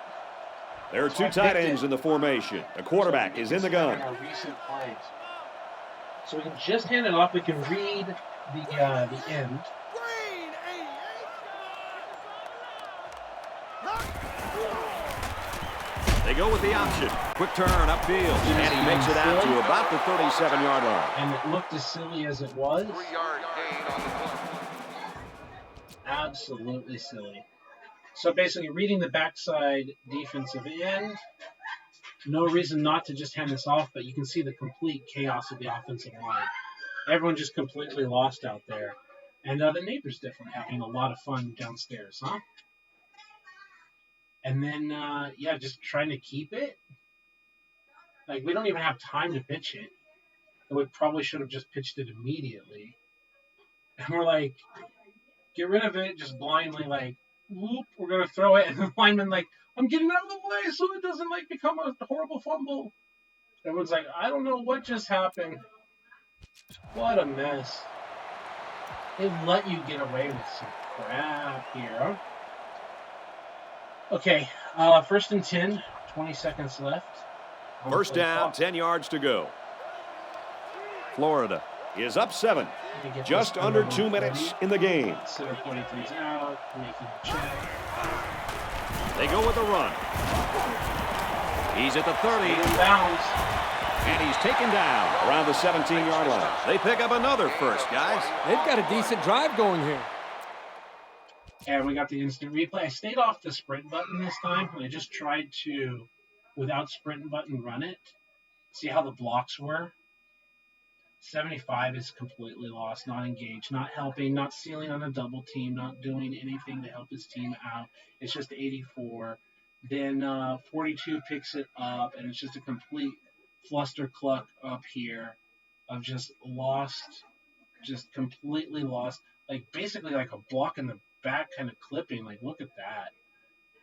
There are 2 tight ends in the formation. The quarterback is in the gun. Recent plays. So we can just hand it off. We can read the end. They go with the option. Quick turn upfield, and he makes it out to about the 37-yard line. And it looked as silly as it was. 3-yard gain on the play. Absolutely silly. So basically, reading the backside defensive end. No reason not to just hand this off, but you can see the complete chaos of the offensive line. Everyone just completely lost out there. And the neighbors definitely having a lot of fun downstairs, huh? And then, yeah, just trying to keep it. Like, we don't even have time to pitch it. And we probably should have just pitched it immediately. And we're like, get rid of it, just blindly, like, whoop, we're going to throw it. And the lineman, like, I'm getting out of the way so it doesn't, like, become a horrible fumble. Everyone's like, I don't know what just happened. What a mess. They let you get away with some crap here. Okay, 1st and 10, 20 seconds left. First down, 10 yards to go. Florida is up 7. Just under 2 minutes in the game. Center 43's out, making a check. They go with a run. He's at the 30. Bounds. And he's taken down around the 17-yard line. They pick up another first, guys. They've got a decent drive going here. And we got the instant replay. I stayed off the sprint button this time, and I just tried to, without sprint button, run it. See how the blocks were? 75 is completely lost, not engaged, not helping, not sealing on a double team, not doing anything to help his team out. It's just 84. Then 42 picks it up, and it's just a complete fluster-cluck up here of just lost, just completely lost. Like, basically like a block in the back kind of clipping. Like, look at that.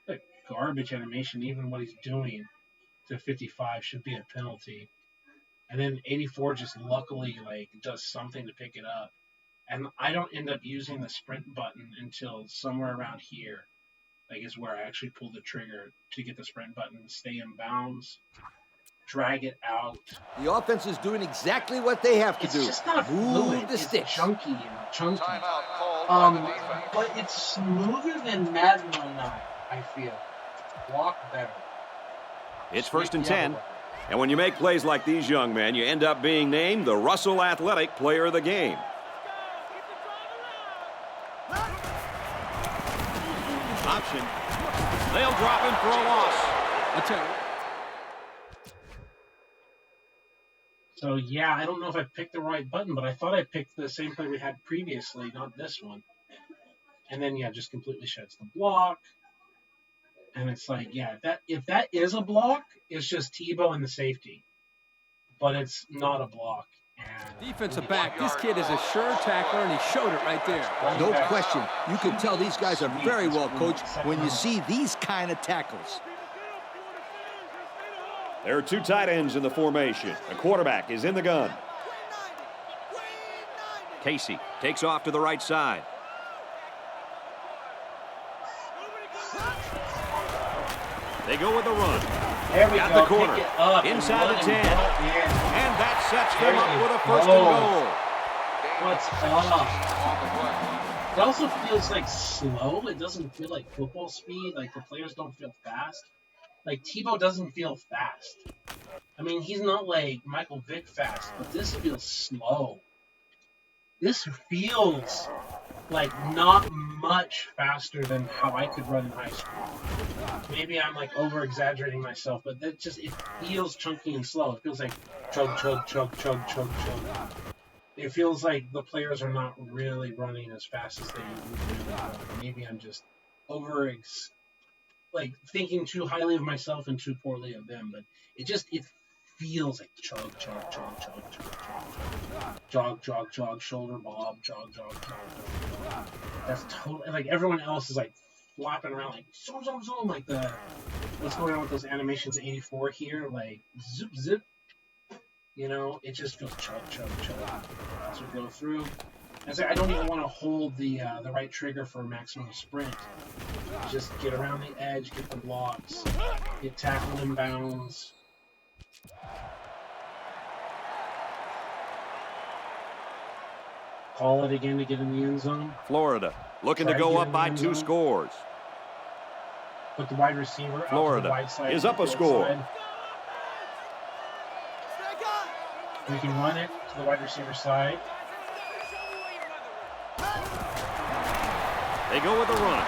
Like, garbage animation, even what he's doing to 55 should be a penalty. And then 84 just luckily like does something to pick it up. And I don't end up using the sprint button until somewhere around here. Like is where I actually pull the trigger to get the sprint button, stay in bounds, drag it out. The offense is doing exactly what they have to do. It's just not fluid. The it's sticks. chunky and chunky. Timeout called by the defense. But it's smoother than Madden 09, I feel. Block better. It's first and 10. And when you make plays like these young men, you end up being named the Russell Athletic Player of the Game. Option. They'll drop him for a loss. I'll tell you. So, yeah, I don't know if I picked the right button, but I thought I picked the same play we had previously, not this one. And then, yeah, just completely sheds the block. And it's like, yeah, if that is a block, it's just Tebow and the safety. But it's not a block. And Defensive back, this kid is a sure tackler, and he showed it right there. No question. You can tell these guys are very well coached when you see these kind of tackles. There are two tight ends in the formation. The quarterback is in the gun. Casey takes off to the right side. They go with the run. there we Got go. the corner. Pick it up Inside the 10. And that sets There them up you with a go. first and goal. What's up? On the play. It also feels like slow. It doesn't feel like football speed. Like the players don't feel fast. Like Tebow doesn't feel fast. I mean, he's not like Michael Vick fast, but this feels slow. This feels like not much faster than how I could run in high school. Maybe I'm like over exaggerating myself, but that just it feels chunky and slow. It feels like chug, chug, chug, chug, chug, chug. It feels like the players are not really running as fast as they really run. Maybe I'm just like thinking too highly of myself and too poorly of them, but it feels like chug, chug, chug, chug, chug, chug, jog, jog, jog, shoulder bob, jog, jog, jog, jog. That's totally like everyone else is like flopping around like zoom, zoom, zoom, like the what's going on with those animations 84 here, like zip, zip. You know, it just feels chug, chug, chug. As we go through, I don't even want to hold the right trigger for maximum sprint. Just get around the edge, get the blocks, get tackled in bounds. Call it again to get in the end zone. Florida looking to go up by 2 scores. Put the wide receiver out to the Florida wide side. is up a score. Side. We can run it to the wide receiver side. They go with the run.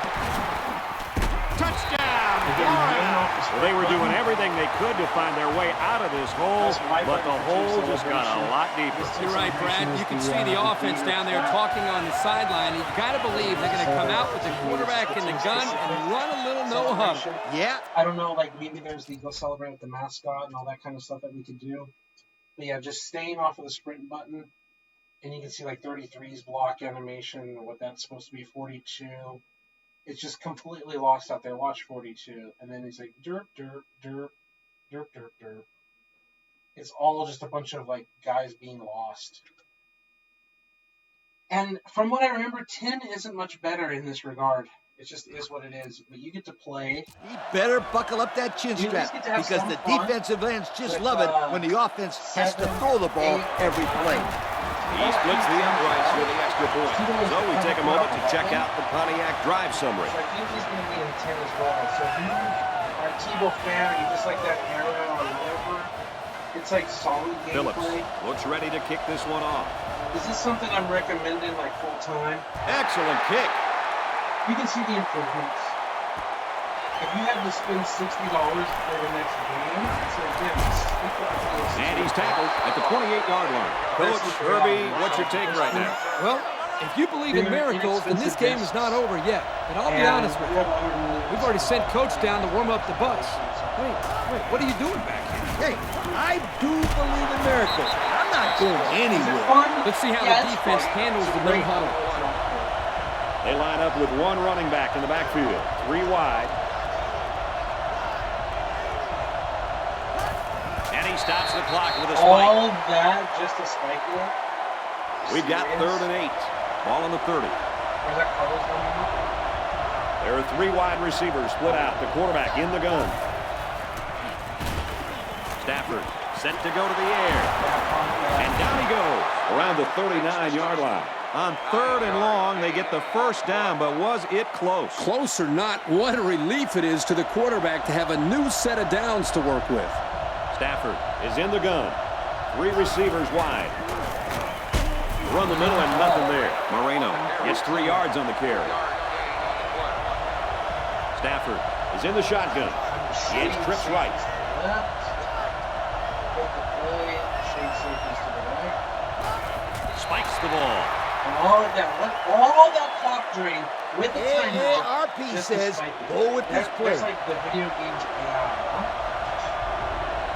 Touchdown, Florida! Well, they were doing everything they could to find their way out of this hole, but the hole just got a lot deeper. You're right, Brad. You can see the offense down there talking on the sideline. You got to believe they're going to come out with the quarterback in the gun and run a little no huddle. Yeah. I don't know, like maybe there's the go celebrate with the mascot and all that kind of stuff that we could do. But yeah, just staying off of the sprint button. And you can see like 33's block animation, what that's supposed to be, 42. It's just completely lost out there. Watch 42. And then he's like, derp, derp, derp, derp, derp, derp. It's all just a bunch of like guys being lost. And from what I remember, 10 isn't much better in this regard. It just is what it is. But you get to play. He better buckle up that chin strap because the defensive ends just love it when the offense has to throw the ball every play. He splits the uprights with the extra point. So we take a moment to check out the Pontiac drive summary. So I think he's going to be in 10 as well. So if you are a Tebow fan or you just like that era or whatever, it's like solid Phillips gameplay. looks ready to kick this one off. Is this something I'm recommending like full time? Excellent kick. You can see the improvements. If you had to spend $60 for the next game, so And he's tackled at the 28-yard line. Coach Herbie, what's your take right now? Well, if you believe in miracles, then this game is not over yet. But I'll be honest with you. We've already sent Coach down to warm up the Bucs. Wait, what are you doing back here? Hey, I do believe in miracles. I'm not going anywhere. Let's see how the defense handles the no huddle. They line up with one running back in the backfield. 3 wide. And he stops the clock with a spike. All of that just a spike there? We've got 3rd and 8. Ball on the 30. Where's that Carlos going on? There are 3 wide receivers split out. The quarterback in the gun. Stafford set to go to the air. And down he goes around the 39-yard line. On 3rd and long, they get the first down, but was it close? Close or not, what a relief it is to the quarterback to have a new set of downs to work with. Stafford is in the gun. 3 receivers wide. Run the middle and nothing there. Moreno gets 3 yards on the carry. Stafford is in the shotgun. He trips right. Spikes the ball. All that clock drain with the timeout. RP says, go with this play. That's like the video game's AI, huh?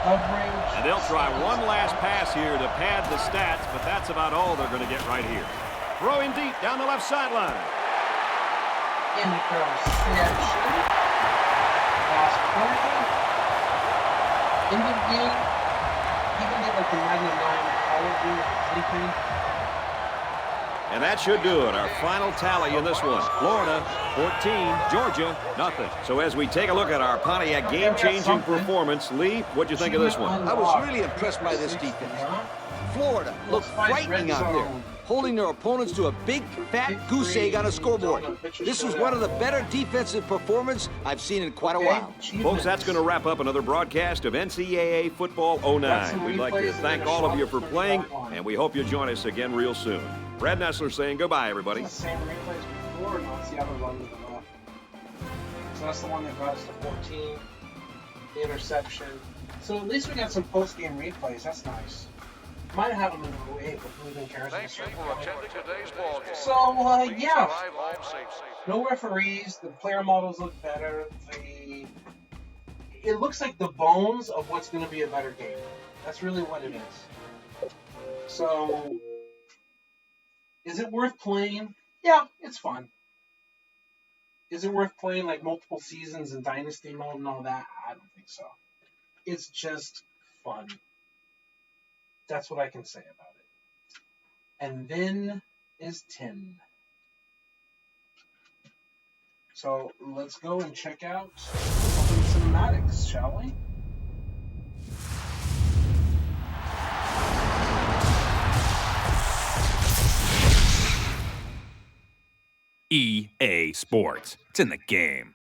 Coverage. And they'll try one last pass here to pad the stats, but that's about all they're going to get right here. Throwing deep down the left sideline. Interception. Last quarter. End of game. Even get like the 99 quality anything. And that should do it. Our final tally in this one. Florida, 14. Georgia, nothing. So as we take a look at our Pontiac game-changing performance, Lee, what'd you think of this one? I was really impressed by this defense. Florida looked frightening out there, holding their opponents to a big, fat goose egg on a scoreboard. This was one of the better defensive performances I've seen in quite a while. Folks, that's going to wrap up another broadcast of NCAA Football 09. We'd like to thank all of you for playing, and we hope you join us again real soon. Brad Nessler saying goodbye, everybody. The same replays before, no, it's the other run to the left. So that's the one that got us to 14. The interception. So at least we got some post-game replays. That's nice. Might have them in the 08, but who even cares? Thank you for attending today's ball game. So, yeah. Drive home safely. No referees. The player models look better. It looks like the bones of what's going to be a better game. That's really what it is. So, is it worth playing? Yeah, it's fun. Is it worth playing like multiple seasons and Dynasty mode and all that? I don't think so. It's just fun. That's what I can say about it. And then is 10. So let's go and check out open cinematics, shall we? EA Sports. It's in the game.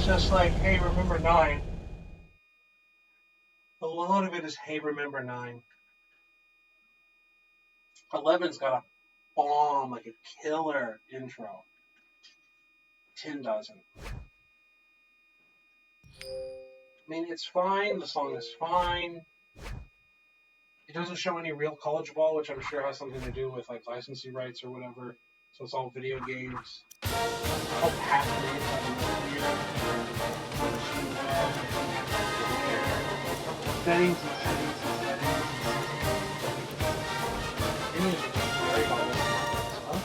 it's just like, hey, remember 9. A lot of it is, hey, remember 9. 11's got a bomb, like a killer intro. 10 doesn't. I mean, it's fine. The song is fine. It doesn't show any real college ball, which I'm sure has something to do with like licensing rights or whatever. So it's all video games. All patented. Settings and settings and settings. Any of it's very all this stuff.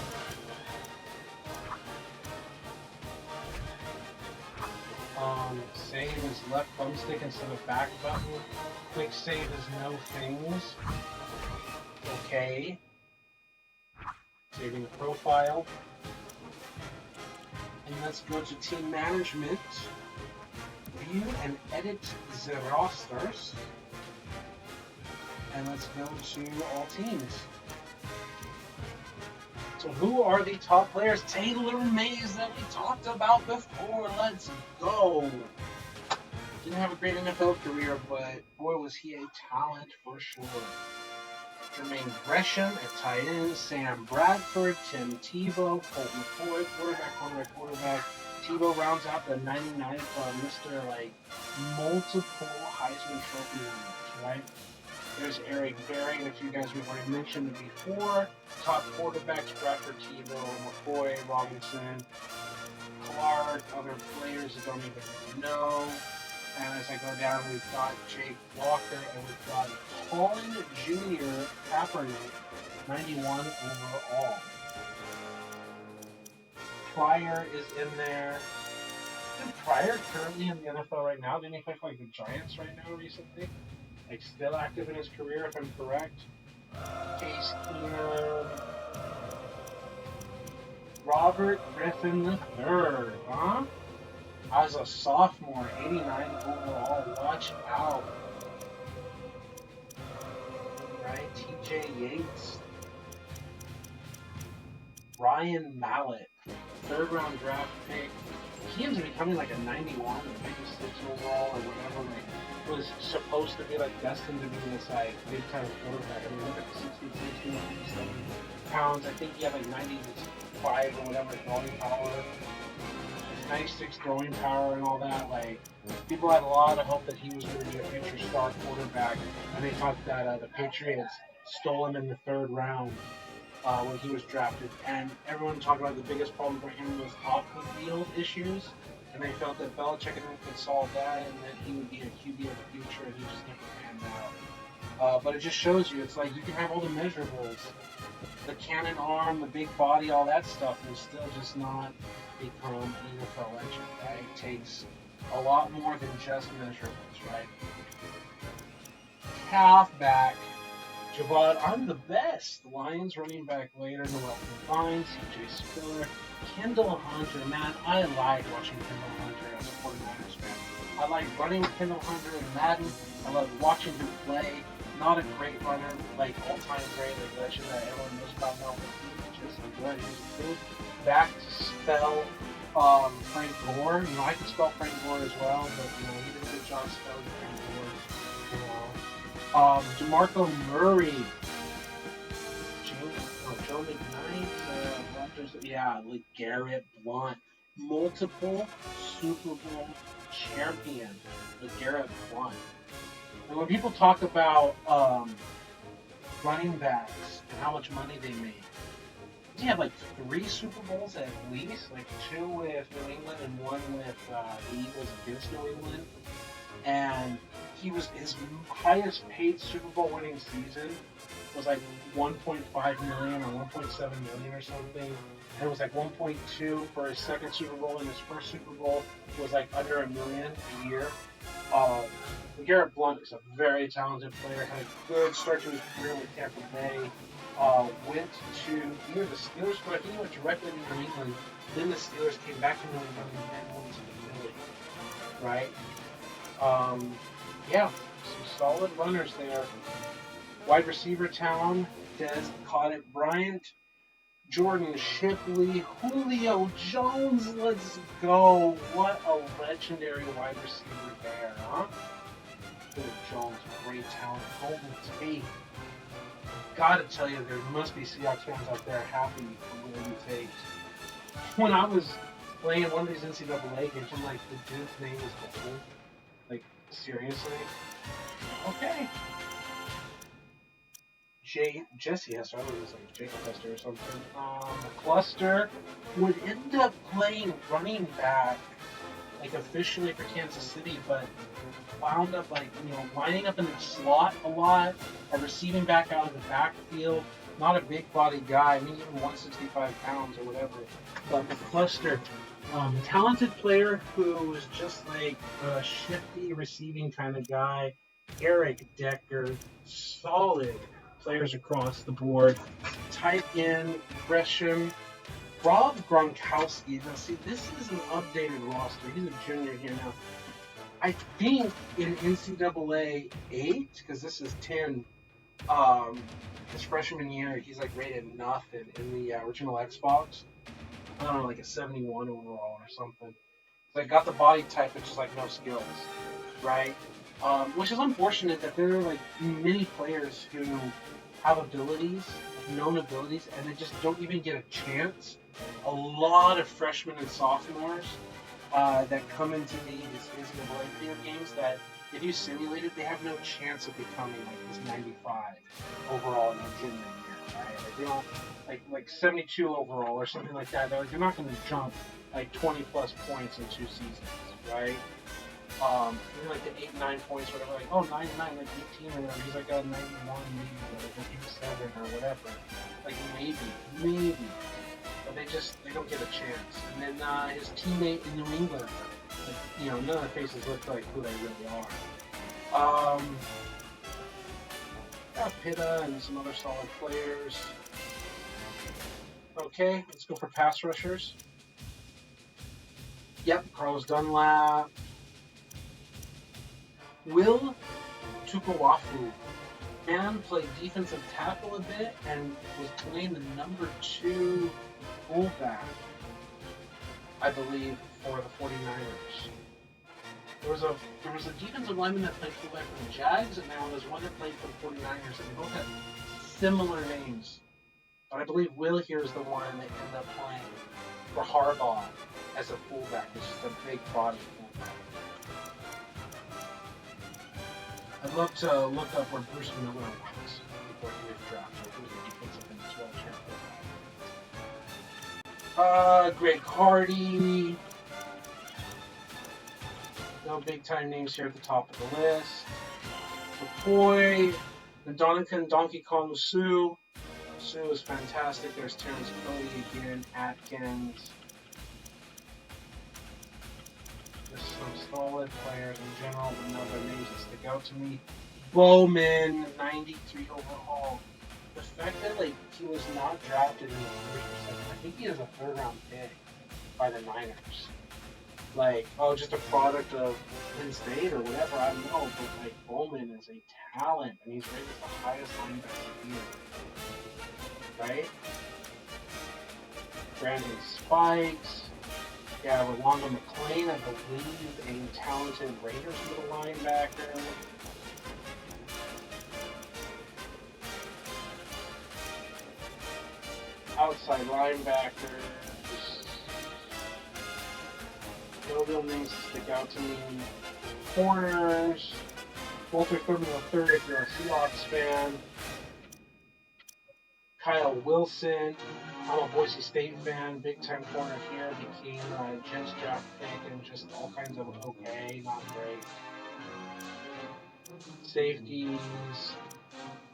Save is left thumbstick instead of back button. Quick save is no things. Okay. Saving the profile. And let's go to team management. View and edit the rosters. And let's go to all teams. So who are the top players? Taylor Mays that we talked about before. Let's go. Didn't have a great NFL career, but boy was he a talent for sure. Jermaine Gresham at tight end, Sam Bradford, Tim Tebow, Colt McCoy, quarterback. Tebow rounds out the 99 for Mr. like multiple Heisman Trophy winners, right? There's Eric Berry, and a few guys we've already mentioned before. Top quarterbacks, Bradford, Tebow, McCoy, Robinson, Clark, other players that don't even know. And as I go down, we've got Jake Walker, and we've got Colin Jr. Kaepernick, 91 overall. Pryor is in there. Isn't Pryor currently in the NFL right now? Didn't he play for like the Giants right now recently? Like still active in his career, if I'm correct. Case Keenum. Robert Griffin III, huh? As a sophomore, 89 overall. Watch out. Right, TJ Yates. Ryan Mallett, 3rd round draft pick. He ends up becoming like a 91 or 96 overall or whatever. Like, was supposed to be like destined to be this like big time quarterback. I mean, look at the 60, 67 pounds. I think he had like 95 or whatever throwing power. 96 throwing power and all that. Like, people had a lot of hope that he was going to be a future star quarterback, and they thought that the Patriots stole him in the 3rd round when he was drafted. And everyone talked about the biggest problem for him was off the field issues, and they felt that Belichick and him could solve that, and that he would be a QB of the future, and he just never panned out. But it just shows you, it's like you can have all the measurables, the cannon arm, the big body, all that stuff, and still just not become an NFL legend, right? It takes a lot more than just measurables, right? Halfback, Javad, I'm the best. Lions running back later, Noel Fine, CJ Spiller, Kendall Hunter. Man, I like watching Kendall Hunter as a 49ers fan. I like running with Kendall Hunter in Madden. I love watching him play. Not a great runner, like all-time great, like legend that everyone knows about now, but he was just good. He was good. Back to spell Frank Gore. You know, I can spell Frank Gore as well, but you know, he did a good job spelling Frank Gore. You know, DeMarco Murray, Joe McKnight, like Garrett Blount, multiple Super Bowl champion, like Garrett Blount. And when people talk about running backs and how much money they make, he had like 3 Super Bowls at least, like 2 with New England and 1 with the Eagles against New England. And he was his highest paid Super Bowl winning season was like 1.5 million or 1.7 million or something. And it was like 1.2 for his second Super Bowl, and his first Super Bowl was like under $1 million a year. Garrett Blount is a very talented player, had a good start to his career with Tampa Bay. Went to either the Steelers, but I think he went directly to New England. Then the Steelers came back to New England and then went to Philly. Right? Some solid runners there. Wide receiver town, Des caught it. Bryant Jordan Shipley, Julio Jones, let's go. What a legendary wide receiver there, huh? Julio Jones, great talent. Golden Tate. Gotta tell you, there must be Seahawks fans out there happy for Golden Tate. When I was playing one of these NCAA games, I'm like, the dude's name is Golden? Like, seriously? Okay. Jesse Hester, I thought it was like Jacob Hester or something. Cluster would end up playing running back, like officially for Kansas City, but wound up lining up in the slot a lot, or receiving back out of the backfield. Not a big body guy, I mean even 165 pounds or whatever. But Cluster, talented player who was just like a shifty receiving kind of guy. Eric Decker, solid players across the board. Tight end, Gresham, Rob Gronkowski. Now, see, this is an updated roster. He's a junior here now. I think in NCAA 8, because this is 10, his freshman year, he's like rated nothing in the original Xbox. I don't know, like a 71 overall or something. Like, got the body type, but just like no skills, right? Which is unfortunate that there are like many players who have abilities, known abilities, and they just don't even get a chance. A lot of freshmen and sophomores that come into these NCAA video games that if you simulate it, they have no chance of becoming like this 95 overall in their junior year, right? Like they don't like 72 overall or something like that. They're not going to jump like 20 plus points in 2 seasons, right? Even like the 8-9 points, whatever, like, oh, 99, like 18 or whatever, he's like a 91, maybe, like 87 or whatever. Like, maybe. But they don't get a chance. And then his teammate in New England, like, none of the faces look like who they really are. Got Pitta and some other solid players. Okay, let's go for pass rushers. Yep, Carlos Dunlap. Will Tukawafu played defensive tackle a bit and was playing the number 2 fullback, I believe, for the 49ers. There was a defensive lineman that played fullback for the Jags, and there was one that played for the 49ers, and they both had similar names. But I believe Will here is the one that ended up playing for Harbaugh as a fullback, which is a big body fullback. I'd love to look up where Bruce Miller was before he was drafted. He was a defensive end as well. Greg Hardy. No big time names here at the top of the list. McCoy, Ndonaka, Donkey Kong Sue. Sue is fantastic. There's Terrence Cody again, Atkins. Just some solid players in general, but no other names that stick out to me. Bowman, 93 overall. The fact that he was not drafted in the first or second, I think he is a 3rd round pick by the Niners. Just a product of Penn State or whatever, I don't know, but Bowman is a talent, and he's rated the highest linebacker here. Right? Brandon Spikes. Yeah, Rolando McClain, I believe, a talented Raiders middle linebacker. Outside linebackers. No real names that stick out to me. Corners. Walter Thurman III if you're a Seahawks fan. Kyle Wilson. I'm a Boise State fan, big time corner here, became a Jets draft pick and just all kinds of okay, not great. Safeties.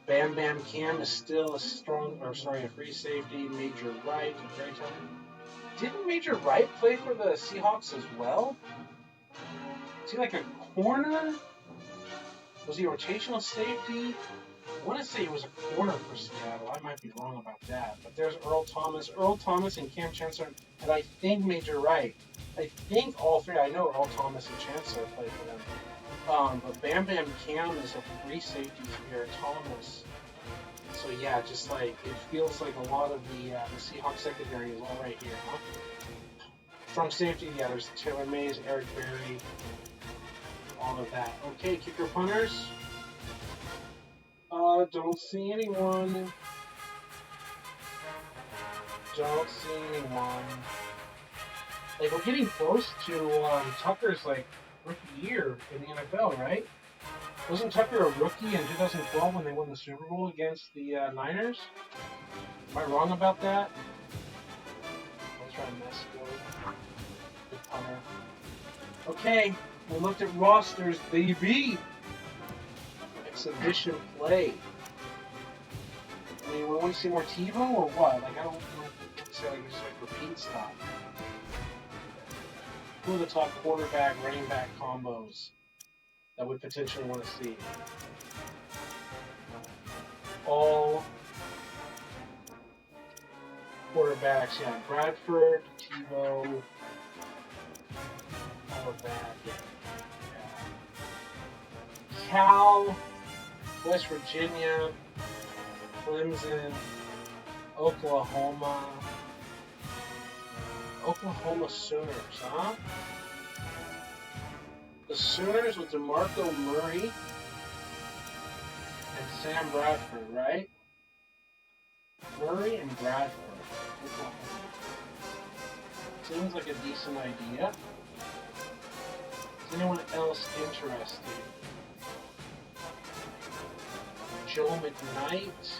Bam Bam Cam is still a free safety. Major Wright, a great talent. Didn't Major Wright play for the Seahawks as well? Is he like a corner? Was he a rotational safety? I want to say he was a corner for Seattle. I might be wrong about that. But there's Earl Thomas and Cam Chancellor, and I think Major Wright. I think all three. I know Earl Thomas and Chancellor played for them. But Bam Bam Cam is a free safety here. Thomas So yeah, just like it feels like a lot of the Seahawks secondary is all right here, huh? Strong safety, yeah. There's Taylor Mays, Eric Berry, all of that. Okay, kicker punters. Don't see anyone. Don't see anyone. Like we're getting close to Tucker's like rookie year in the NFL, right? Wasn't Tucker a rookie in 2012 when they won the Super Bowl against the Niners? Am I wrong about that? I'll try Mexico. Good punter. Okay, we looked at rosters, baby. Exhibition play. I mean, we want to see more TiVo or what? Like, I don't say like just like repeat stuff. Who are the top quarterback, running back combos that we potentially want to see? All quarterbacks, yeah. Bradford, TiVo, all of that. Yeah. Cal, West Virginia, Clemson, Oklahoma. Oklahoma Sooners, huh? The Sooners with DeMarco Murray and Sam Bradford, right? Murray and Bradford. Oklahoma. Seems like a decent idea. Is anyone else interested? Joe McKnight.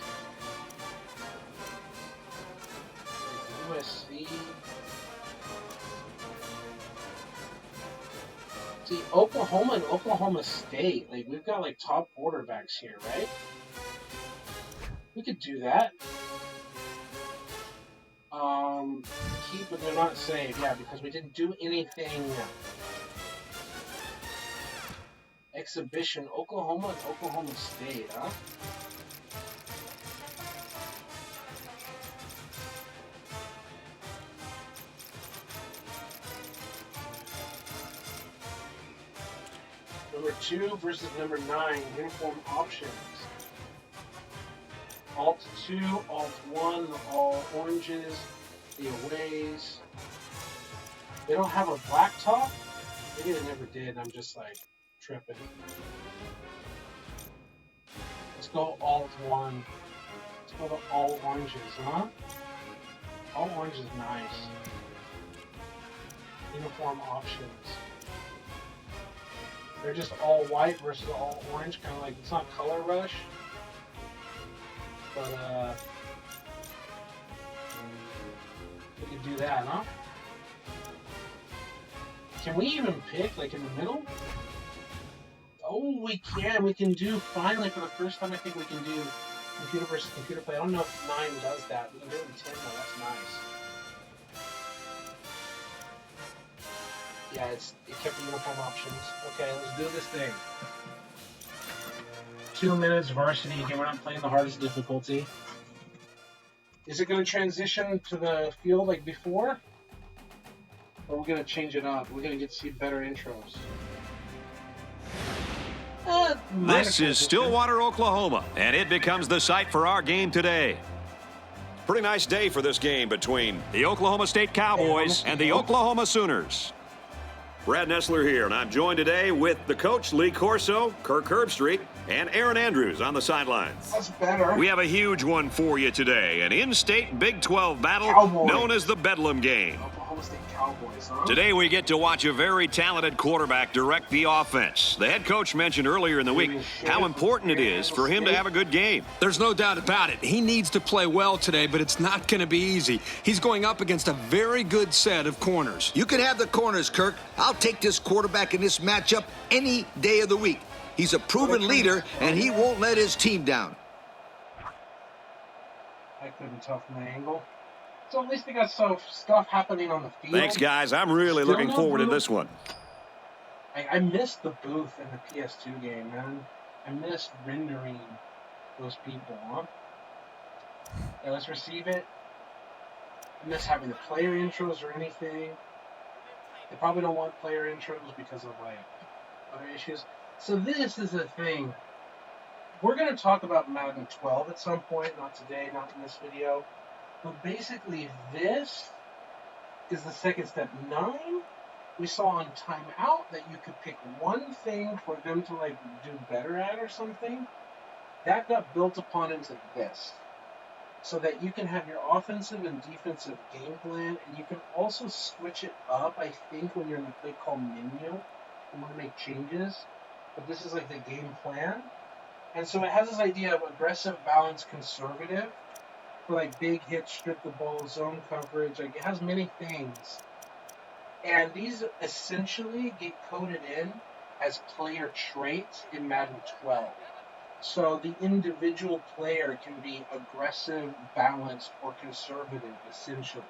USC. See, Oklahoma and Oklahoma State, like we've got like top quarterbacks here, right? We could do that. Keep, but they're not saved, yeah, because we didn't do anything. Exhibition, Oklahoma and Oklahoma State, huh? Number 2 versus number 9, uniform options. Alt 2, Alt 1, all oranges, the aways. They don't have a black top? Maybe they never did, I'm just like tripping. Let's go Alt 1. Let's go to all oranges, huh? All orange is nice. Uniform options. They're just all white versus all orange, kind of like, it's not color rush. But, we could do that, huh? Can we even pick, like, in the middle? Oh, we can. We can do, finally, for the first time, I think we can do computer versus computer play. I don't know if 9 does that. We can do it in 10, though. That's nice. Yeah, it kept the uniform options. Okay, let's do this thing. 2 minutes varsity. Again, we're not playing the hardest difficulty. Is it going to transition to the field like before? Or we're going to change it up? We're going to get to see better intros. This is Stillwater, Oklahoma, and it becomes the site for our game today. Pretty nice day for this game between the Oklahoma State Cowboys and the Oklahoma Sooners. Brad Nessler here, and I'm joined today with the coach, Lee Corso, Kirk Herbstreit, and Aaron Andrews on the sidelines. That's better. We have a huge one for you today, an in-state Big 12 battle known as the Bedlam game. Oklahoma State Cowboys, huh? Today we get to watch a very talented quarterback direct the offense. The head coach mentioned earlier in the week how important it is for him to have a good game. There's no doubt about it. He needs to play well today, but it's not going to be easy. He's going up against a very good set of corners. You can have the corners, Kirk. I'll take this quarterback in this matchup any day of the week. He's a proven leader, and he won't let his team down. I couldn't tough my angle. So at least they got some stuff happening on the field. Thanks, guys. I'm really looking forward to this one. I missed the booth in the PS2 game, man. I missed rendering those people, huh? Yeah, let's receive it. I miss having the player intros or anything. They probably don't want player intros because of, like, other issues. So this is the thing. we're going to talk about Madden 12 at some point, not today, not in this video. But basically, this is the second step. 9, we saw on timeout that you could pick one thing for them to like do better at or something. That got built upon into this. So that you can have your offensive and defensive game plan, and you can also switch it up, I think, when you're in the play called menu. You want to make changes. But this is like the game plan. And so it has this idea of aggressive, balanced, conservative. For like big hits, strip the ball, zone coverage. Like it has many things. And these essentially get coded in as player traits in Madden 12. So the individual player can be aggressive, balanced, or conservative, essentially.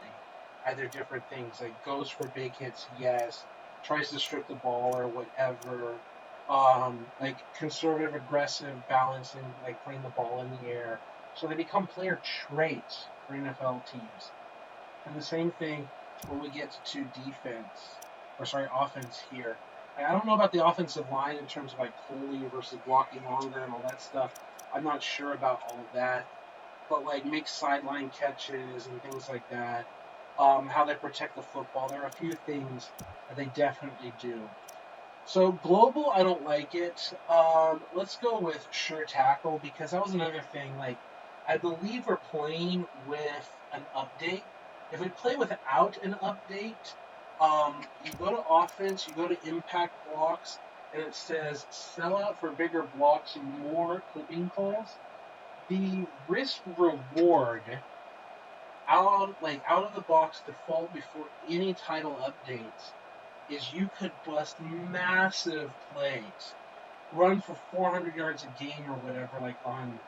Either different things, like goes for big hits, yes, tries to strip the ball or whatever. Like conservative, aggressive, balancing, like playing the ball in the air. So they become player traits for NFL teams. And the same thing when we get to offense here. I don't know about the offensive line in terms of like Coley versus blocking longer and all that stuff. I'm not sure about all of that. But like make sideline catches and things like that. How they protect the football. There are a few things that they definitely do. So global, I don't like it. Let's go with sure tackle because that was another thing. Like I believe we're playing with an update. If we play without an update, you go to offense, you go to impact blocks, and it says sell out for bigger blocks and more clipping calls. The risk reward out of the box default before any title updates is you could bust massive plays, run for 400 yards a game or whatever, like on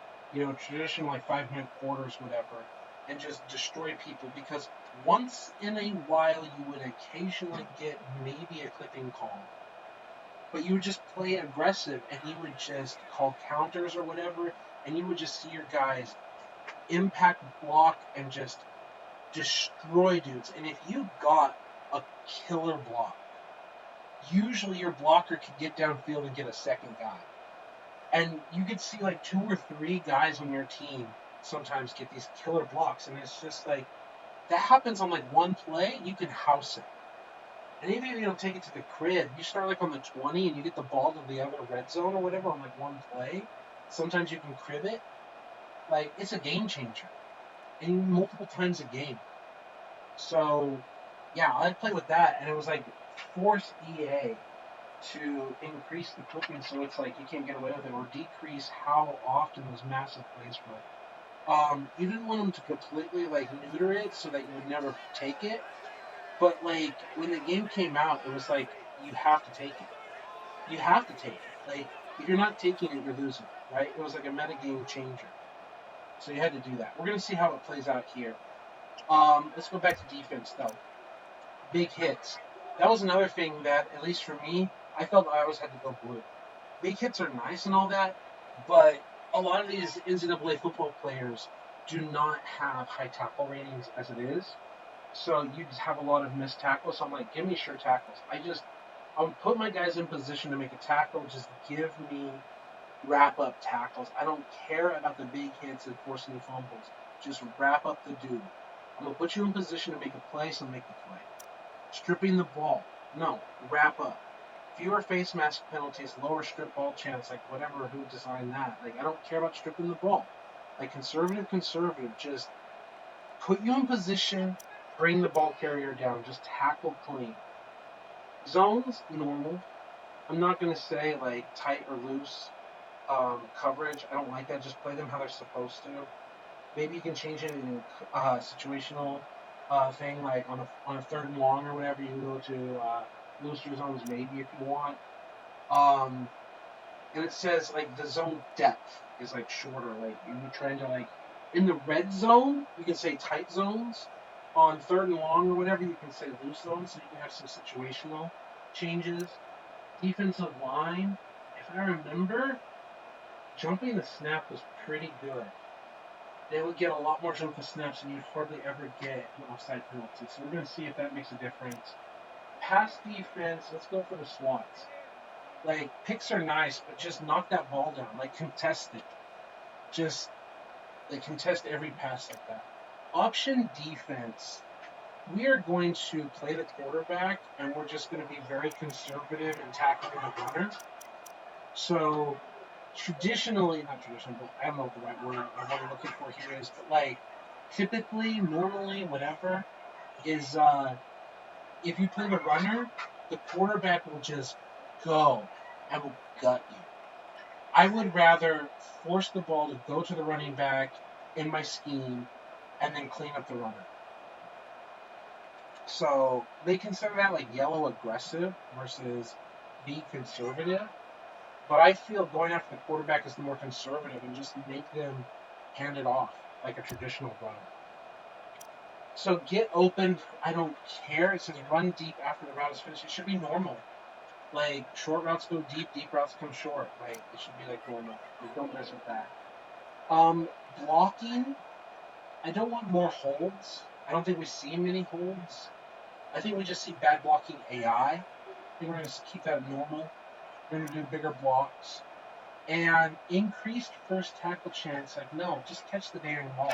traditional like 5-minute quarters, whatever, and just destroy people. Because once in a while you would occasionally get maybe a clipping call, but you would just play aggressive and you would just call counters or whatever, and you would just see your guys impact block and just destroy dudes. And if you got a killer block, usually your blocker could get downfield and get a second guy. And you could see like 2 or 3 guys on your team sometimes get these killer blocks. And it's just like, that happens on like one play, you can house it. And even if you don't take it to the crib, you start like on the 20 and you get the ball to the other red zone or whatever on like one play. Sometimes you can crib it. Like, it's a game changer. And multiple times a game. So, yeah, I'd play with that. And it was like, force EA to increase the clipping so it's like you can't get away with it, or decrease how often those massive plays run. You didn't want them to completely like neuter it so that you would never take it, but like when the game came out, it was like you have to take it. You have to take it. Like if you're not taking it, you're losing. Right? It was like a metagame changer. So you had to do that. We're gonna see how it plays out here. Let's go back to defense though. Big hits. That was another thing that, at least for me, I felt I always had to go blue. Big hits are nice and all that, but a lot of these NCAA football players do not have high tackle ratings as it is. So you just have a lot of missed tackles. So I'm like, give me sure tackles. I would put my guys in position to make a tackle. Just give me wrap up tackles. I don't care about the big hits and forcing fumbles. Just wrap up the dude. I'm going to put you in position to make a play, so make the play. Stripping the ball. No, wrap up. Fewer face mask penalties, lower strip ball chance, like whatever, who designed that. Like, I don't care about stripping the ball. Like, conservative, just put you in position, bring the ball carrier down, just tackle clean. Zones, normal. I'm not going to say, like, tight or loose coverage. I don't like that. Just play them how they're supposed to. Maybe you can change it in situational thing, like on a third and long or whatever. You can go to looser zones maybe if you want. And it says like the zone depth is like shorter. Like you're trying to like in the red zone, you can say tight zones. On third and long or whatever, you can say loose zones, so you can have some situational changes. Defensive line, if I remember, jumping the snap was pretty good. They would get a lot more jump to snaps and you'd hardly ever get an offside penalty. So we're going to see if that makes a difference. Pass defense, let's go for the SWATs. Like, picks are nice, but just knock that ball down. Like, contest it. Just, like, contest every pass like that. Option defense. We are going to play the quarterback, and we're just going to be very conservative in tackling the runner. So, traditionally, not traditional, but I don't know what the right word what I'm looking for here is, but like, typically, normally, whatever, is if you play the runner, the quarterback will just go and will gut you. I would rather force the ball to go to the running back in my scheme and then clean up the runner. So they consider that like yellow aggressive versus be conservative. But I feel going after the quarterback is the more conservative and just make them hand it off like a traditional run. So get open. I don't care. It says run deep after the route is finished. It should be normal. Like, short routes go deep, deep routes come short. Like, it should be like normal. Like, don't mess with that. Blocking. I don't want more holds. I don't think we see many holds. I think we just see bad blocking AI. I think we're going to keep that normal. We're going to do bigger blocks. And increased first tackle chance. Like, no, just catch the damn ball.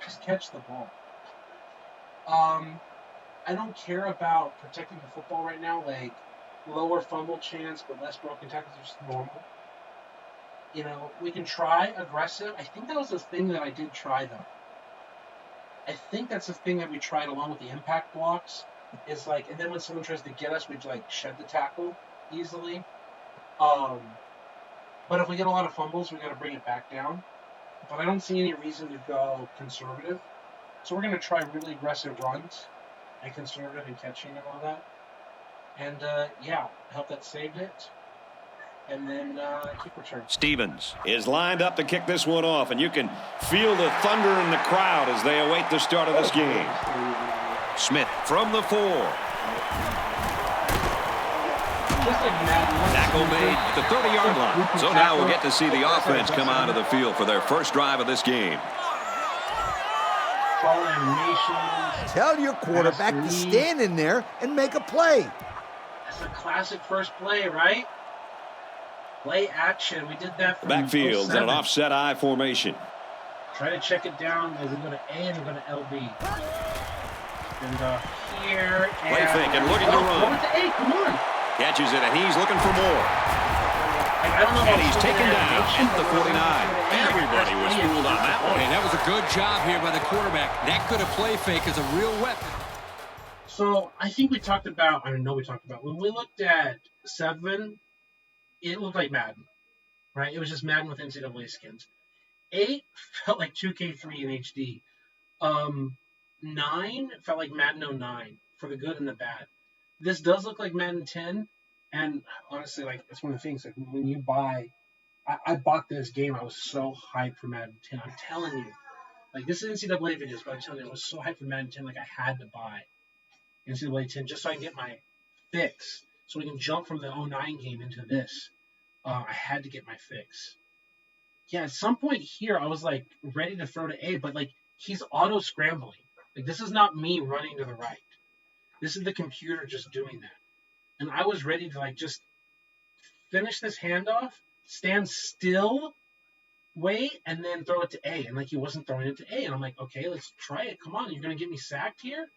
Just catch the ball. I don't care about protecting the football right now. Like, lower fumble chance, but less broken tackles are just normal. You know, we can try aggressive. I think that was the thing that I did try, though. I think that's the thing that we tried along with the impact blocks. Is like, and then when someone tries to get us, we like shed the tackle easily. But if we get a lot of fumbles, we got to bring it back down. But I don't see any reason to go conservative. So we're going to try really aggressive runs and conservative and catching and all that. And, yeah, I hope that saved it. And then kick return. Stevens is lined up to kick this one off, and you can feel the thunder in the crowd as they await the start of this game. Smith from the 4. Tackle made at the 30-yard line. So now we'll get to see the offense come onto the field for their first drive of this game. Tell your quarterback to stand in there and make a play. That's a classic first play, right? Play action. We did that. The backfield's in an offset I formation. Try to check it down as we go to A and we go to LB. And here. Play fake and looking to run. Going to A. Come on. Catches it, and he's looking for more. I don't know, and he's taken down at the 49. Everybody was fooled on that one. And that was a good job here by the quarterback. That good a play fake is a real weapon. So I think we talked about, when we looked at 7, it looked like Madden, right? It was just Madden with NCAA skins. 8 felt like 2K3 in HD. 9 felt like Madden 09 for the good and the bad. This does look like Madden 10, and honestly, like, it's one of the things, like, when you buy, I bought this game, I was so hyped for Madden 10, I'm telling you. Like, this is NCAA videos, but I'm telling you, I was so hyped for Madden 10, like, I had to buy NCAA 10 just so I can get my fix, so we can jump from the 09 game into this. I had to get my fix. Yeah, at some point here, I was, like, ready to throw to A, but, like, he's auto-scrambling. Like, this is not me running to the right. This is the computer just doing that. And I was ready to, like, just finish this handoff, stand still, wait, and then throw it to A. And, like, he wasn't throwing it to A. And I'm like, okay, let's try it. Come on, you're going to get me sacked here?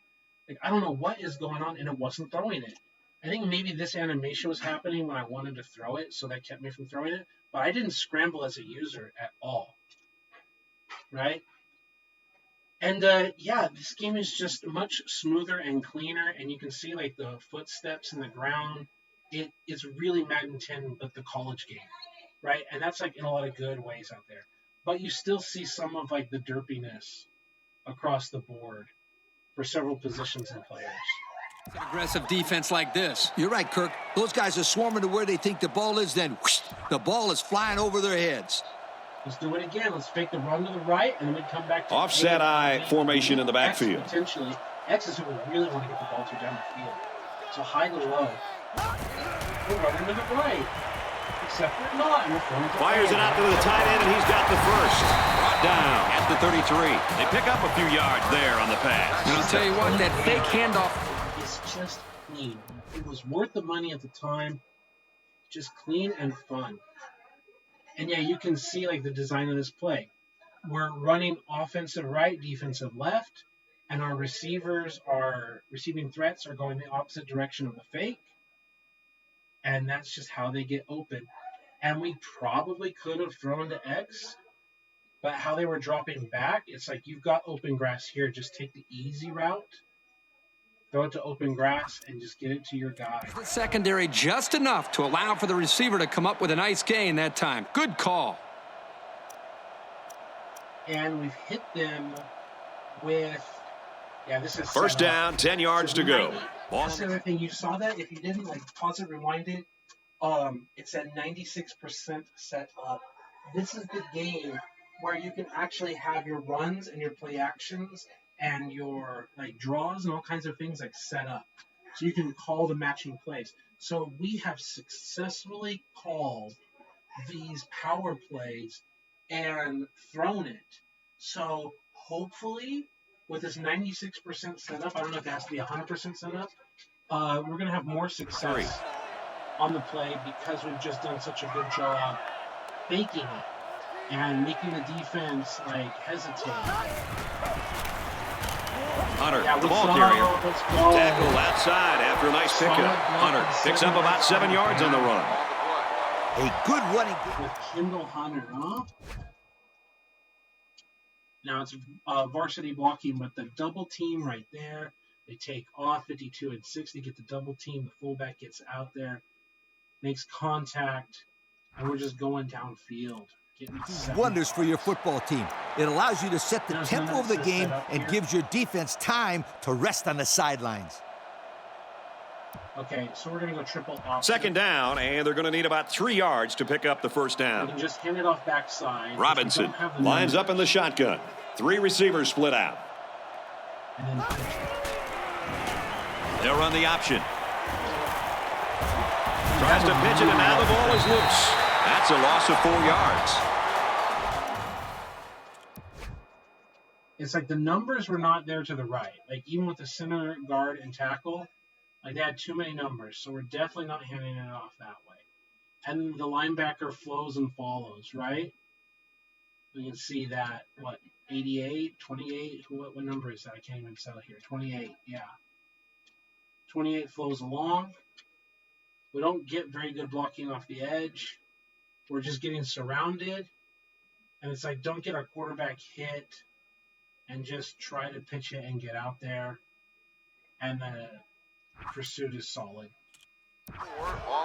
Like, I don't know what is going on, and it wasn't throwing it. I think maybe this animation was happening when I wanted to throw it, so that kept me from throwing it. But I didn't scramble as a user at all. Right? And, yeah, this game is just much smoother and cleaner, and you can see, like, the footsteps in the ground. It's really Madden 10, but the college game, right? And that's, like, in a lot of good ways out there. But you still see some of, like, the derpiness across the board for several positions and players. An aggressive defense like this. You're right, Kirk. Those guys are swarming to where they think the ball is, then whoosh, the ball is flying over their heads. Let's do it again. Let's fake the run to the right, and then we come back to offset I formation in the backfield. X potentially. X is who we really want to get the ball to down the field. So high to low. We're running to the right. Except we're not. And we're throwing to fires it out to the tight end, and he's got the first. Brought down at the 33. They pick up a few yards there on the pass. And I'll tell you what, that fake handoff is just clean. It was worth the money at the time. just clean and fun. And yeah, you can see like the design of this play. We're running offensive right, defensive left, and our receiving threats are going the opposite direction of the fake. And that's just how they get open. And we probably could have thrown to X, but how they were dropping back, it's like you've got open grass here. Just take the easy route, throw it to open grass, and just get it to your guy. The secondary just enough to allow for the receiver to come up with a nice gain that time. Good call. And we've hit them with, this is first down, 10 yards to go. That's the other thing. You saw that? If you didn't like pause it, rewind it, it's at 96% set up. This is the game where you can actually have your runs and your play actions and your like draws and all kinds of things like set up. So you can call the matching plays. So we have successfully called these power plays and thrown it. So hopefully with this 96% setup, I don't know if it has to be 100% setup, we're going to have more success on the play because we've just done such a good job faking it and making the defense like hesitate. Hunter, the ball carrier. Tackle outside after a nice pickup. Hunter picks up about 7 yards on the run. A good running. With Kendall Hunter, huh? Now it's varsity blocking, but the double team right there. They take off 52 and 60, get the double team. The fullback gets out there, makes contact, and we're just going downfield. Wonders for your football team. It allows you to set the tempo of the game and gives your defense time to rest on the sidelines. Okay, so we're going to go triple option. Second down, and they're going to need about 3 yards to pick up the first down. We can just hand it off backside. Robinson lines up in the shotgun. 3 receivers split out. And then they'll run the option. Tries to pitch it, and now the ball is loose. That's a loss of 4 yards. It's like the numbers were not there to the right. Like even with the center, guard, and tackle, like they had too many numbers. So we're definitely not handing it off that way. And the linebacker flows and follows, right? We can see that, 88, 28, what number is that? I can't even tell here. 28, yeah. 28 flows along. We don't get very good blocking off the edge. We're just getting surrounded. And it's like, don't get our quarterback hit and just try to pitch it and get out there. And the pursuit is solid.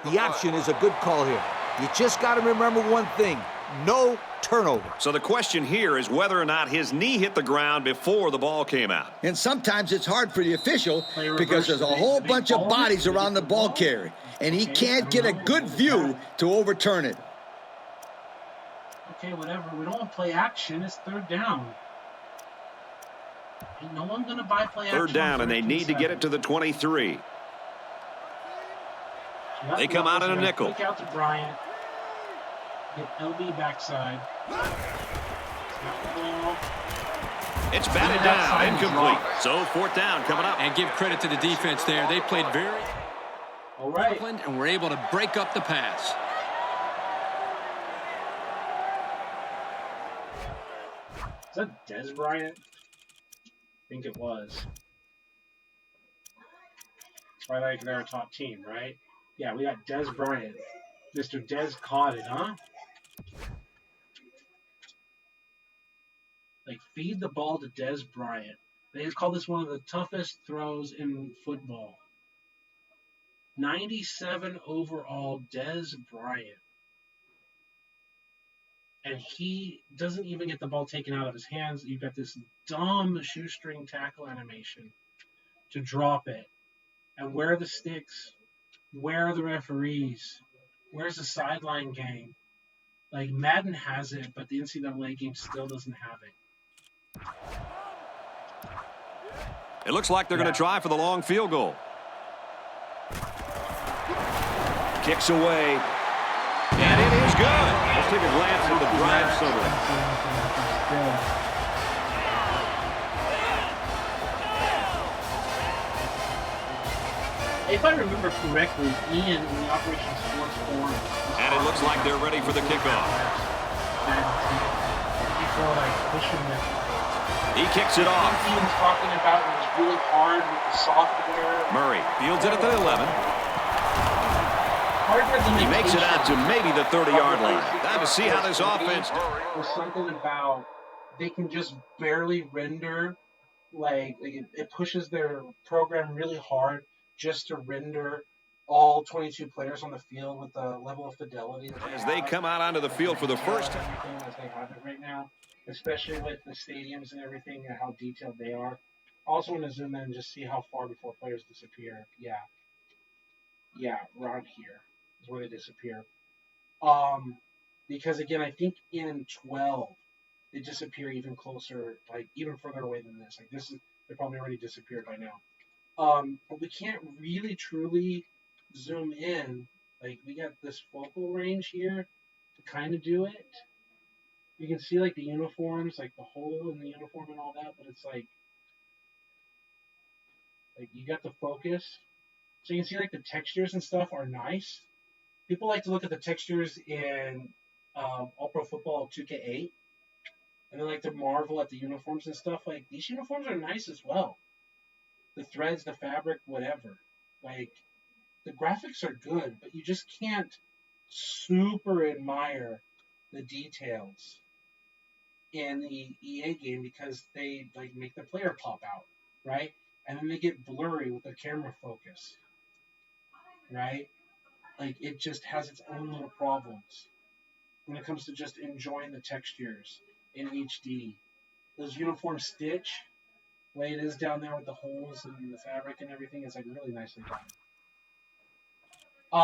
The option is a good call here. You just got to remember one thing. No turnover. So the question here is whether or not his knee hit the ground before the ball came out. And sometimes it's hard for the official because there's a whole bunch of bodies around the ball carrier, and he can't get a good view to overturn it. Okay, whatever. We don't want play action. It's third down. Ain't no one going to buy play action. Third down, and they need to get it to the 23. They come out in a nickel. Quick out to Bryant. Get LB backside. It's batted down, incomplete. So fourth down coming up. And give credit to the defense there. They played very all right, and were able to break up the pass. Is that Des Bryant? I think it was. It's right, like they're a top team, right? Yeah, we got Des Bryant. Mr. Des caught it, huh? Like, feed the ball to Des Bryant. They call this one of the toughest throws in football. 97 overall, Des Bryant. And he doesn't even get the ball taken out of his hands. You've got this dumb shoestring tackle animation to drop it. And where are the sticks? Where are the referees? Where's the sideline gang? Like, Madden has it, but the NCAA game still doesn't have it. It looks like they're going to try for the long field goal. Kicks away. And it is good. Let's take a glance at the drive summary. If I remember correctly, Ian in the Operation Sports Forum. And it looks like they're ready for the kickoff. People are like pushing them. He kicks it off. Ian's talking about it was really hard with the software. Murray fields it at the 11. He makes it out to maybe the 30-yard line. Time to see how this offense. There's something about they can just barely render, like it pushes their program really hard just to render all 22 players on the field with the level of fidelity that As they come out onto the field for the first time. Everything as they have it right now, especially with the stadiums and everything and how detailed they are. I also want to zoom in and just see how far before players disappear. Yeah, around here is where they disappear. Because again, I think in 12 they disappear even closer, like even further away than this. Like they're probably already disappeared by now. But we can't really truly zoom in. Like we got this focal range here to kind of do it. You can see like the uniforms, like the hole in the uniform and all that, but it's like you got the focus. So you can see like the textures and stuff are nice. People like to look at the textures in All Pro Football 2K8. And they like to marvel at the uniforms and stuff. Like, these uniforms are nice as well. The threads, the fabric, whatever. Like, the graphics are good, but you just can't super admire the details in the EA game because they, like, make the player pop out, right? And then they get blurry with the camera focus, right? Like, it just has its own little problems when it comes to just enjoying the textures in HD. Those uniform stitch, the way it is down there with the holes and the fabric and everything, is like really nicely done.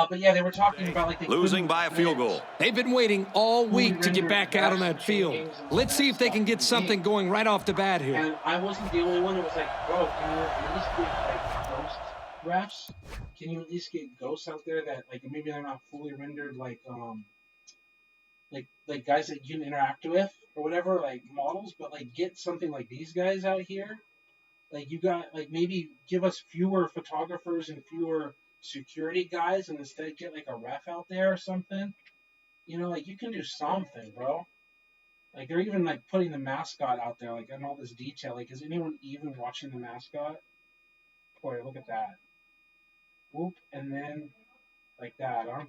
But yeah, they were talking about like they losing by a field goal. They've been waiting all week to get back out on that field. Let's see if they can get something going right off the bat here. And I wasn't the only one that was like, bro, can you at least get like ghost refs? Can you at least get ghosts out there that like maybe they're not fully rendered like guys that you can interact with or whatever, like models, but like get something like these guys out here. Like you got like maybe give us fewer photographers and fewer security guys and instead get like a ref out there or something. You know, like you can do something, bro. Like they're even like putting the mascot out there, like and all this detail. Like is anyone even watching the mascot? Boy, look at that. Whoop, and then like that, huh?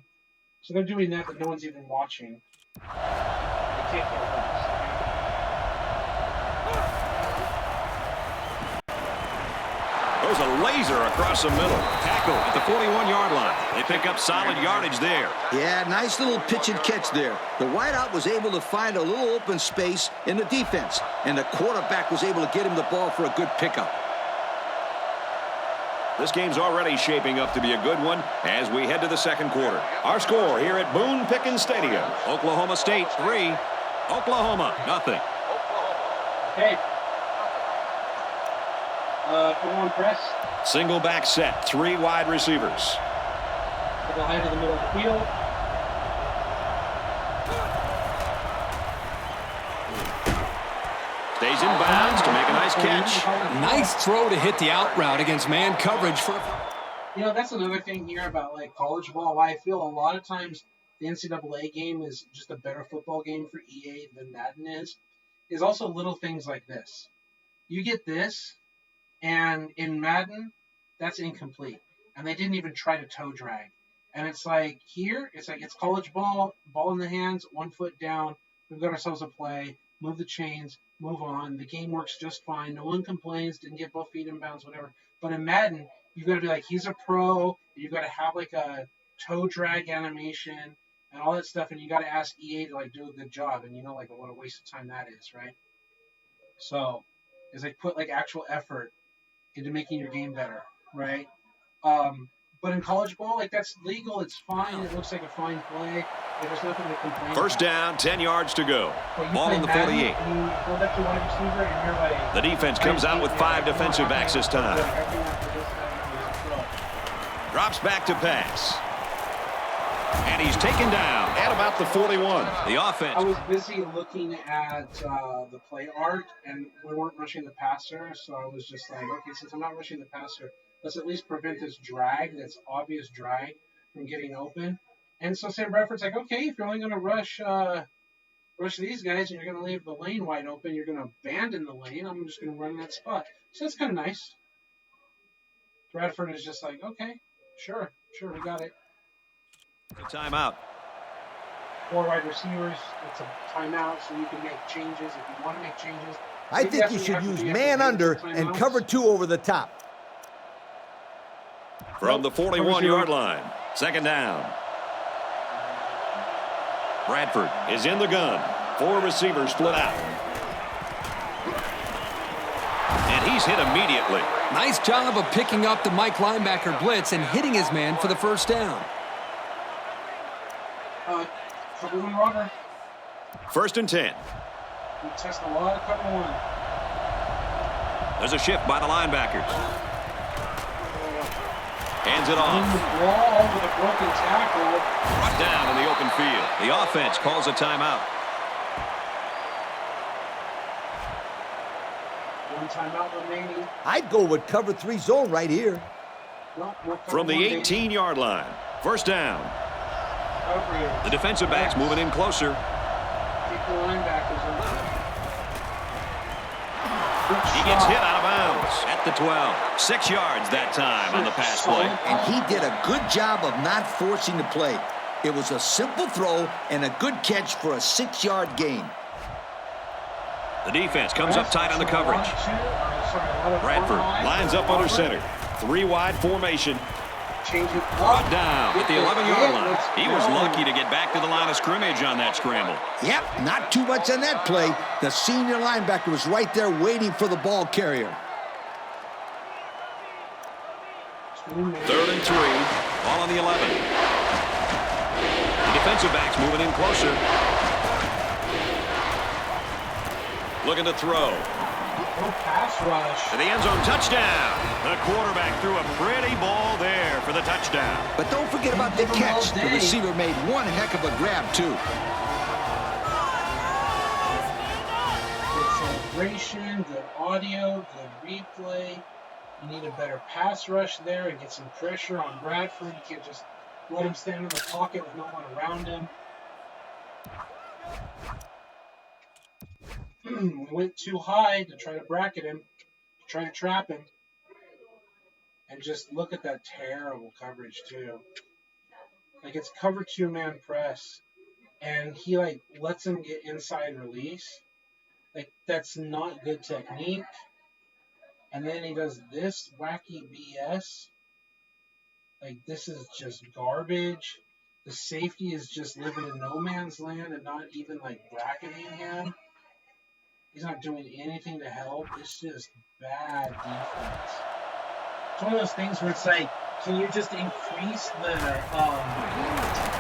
So they're doing that, but no one's even watching. They can't get refs. Goes a laser across the middle. Tackle at the 41-yard line. They pick up solid yardage there. Yeah, nice little pitch and catch there. The wideout was able to find a little open space in the defense, and the quarterback was able to get him the ball for a good pickup. This game's already shaping up to be a good one as we head to the second quarter. Our score here at Boone Pickens Stadium. Oklahoma State 3, Oklahoma 0. Okay. Come on, press. Single back set, 3 wide receivers. Put the high to the middle of the field. Stays in bounds to make a nice catch. Nice throw to hit the out route against man coverage. You know, that's another thing here about like college ball. Why I feel a lot of times the NCAA game is just a better football game for EA than Madden is also little things like this. You get this, and in Madden, that's incomplete. And they didn't even try to toe drag. And it's like here, it's like it's college ball, ball in the hands, 1 foot down. We've got ourselves a play. Move the chains, move on. The game works just fine. No one complains, didn't get both feet in bounds, whatever. But in Madden, you've got to be like, he's a pro. You've got to have like a toe drag animation and all that stuff. And you got to ask EA to like do a good job. And you know, like what a waste of time that is, right? So it's like put like actual effort into making your game better, right? But in college ball, like that's legal. It's fine. It looks like a fine play. There's nothing to complain First about. down, 10 yards to go. Ball in the Madden, 48. you throw that to wide receiver and you're like, The defense comes out with 5 defensive backs this time. Drops back to pass. And he's taken down at about the 41. The offense. I was busy looking at the play art, and we weren't rushing the passer, so I was just like, okay, since I'm not rushing the passer, Let's at least prevent this drag, this obvious drag, from getting open. And so Sam Bradford's like, okay, if you're only going to rush these guys and you're going to leave the lane wide open, you're going to abandon the lane, I'm just going to run that spot. So that's kind of nice. Bradford is just like, okay, sure, we got it. Timeout. 4 wide receivers, it's a timeout, so you can make changes if you want to make changes. I think you should use man under and cover 2 over the top. From the 41-yard line, 2nd down. Bradford is in the gun. 4 receivers split out. And he's hit immediately. Nice job of picking up the Mike linebacker blitz and hitting his man for the first down. Cover 1 rubber. 1st and 10. We test a lot of cover 1. There's a shift by the linebackers. Hands it off. Ball over the broken tackle. Brought down in the open field. The offense calls a timeout. 1 timeout remaining. I'd go with cover 3 zone right here. No, from the 18-yard line. 1st down. Coverage. The defensive back's moving in closer. Keep the linebackers on. He gets hit out of bounds at the 12. 6 yards that time on the pass play. And he did a good job of not forcing the play. It was a simple throw and a good catch for a 6-yard gain. The defense comes up tight on the coverage. Bradford lines up under center. 3 wide formation. Brought down at the 11-yard line. He was lucky to get back to the line of scrimmage on that scramble. Yep, not too much on that play. The senior linebacker was right there waiting for the ball carrier. 3rd and 3. Ball on the 11. The defensive back's moving in closer. Looking to throw. Pass rush. To the end zone, touchdown. The quarterback threw a pretty ball there for the touchdown. But don't forget about the catch. The receiver made one heck of a grab, too. Good celebration, good audio, good replay. You need a better pass rush there and get some pressure on Bradford. You can't just let him stand in the pocket with no one around him. We went too high to try to bracket him, to try to trap him. And just look at that terrible coverage, too. Like, it's cover 2-man press. And he, like, lets him get inside release. Like, that's not good technique. And then he does this wacky BS. Like, this is just garbage. The safety is just living in no man's land and not even, like, bracketing him. He's not doing anything to help. It's just bad defense. It's one of those things where it's like, can you just increase the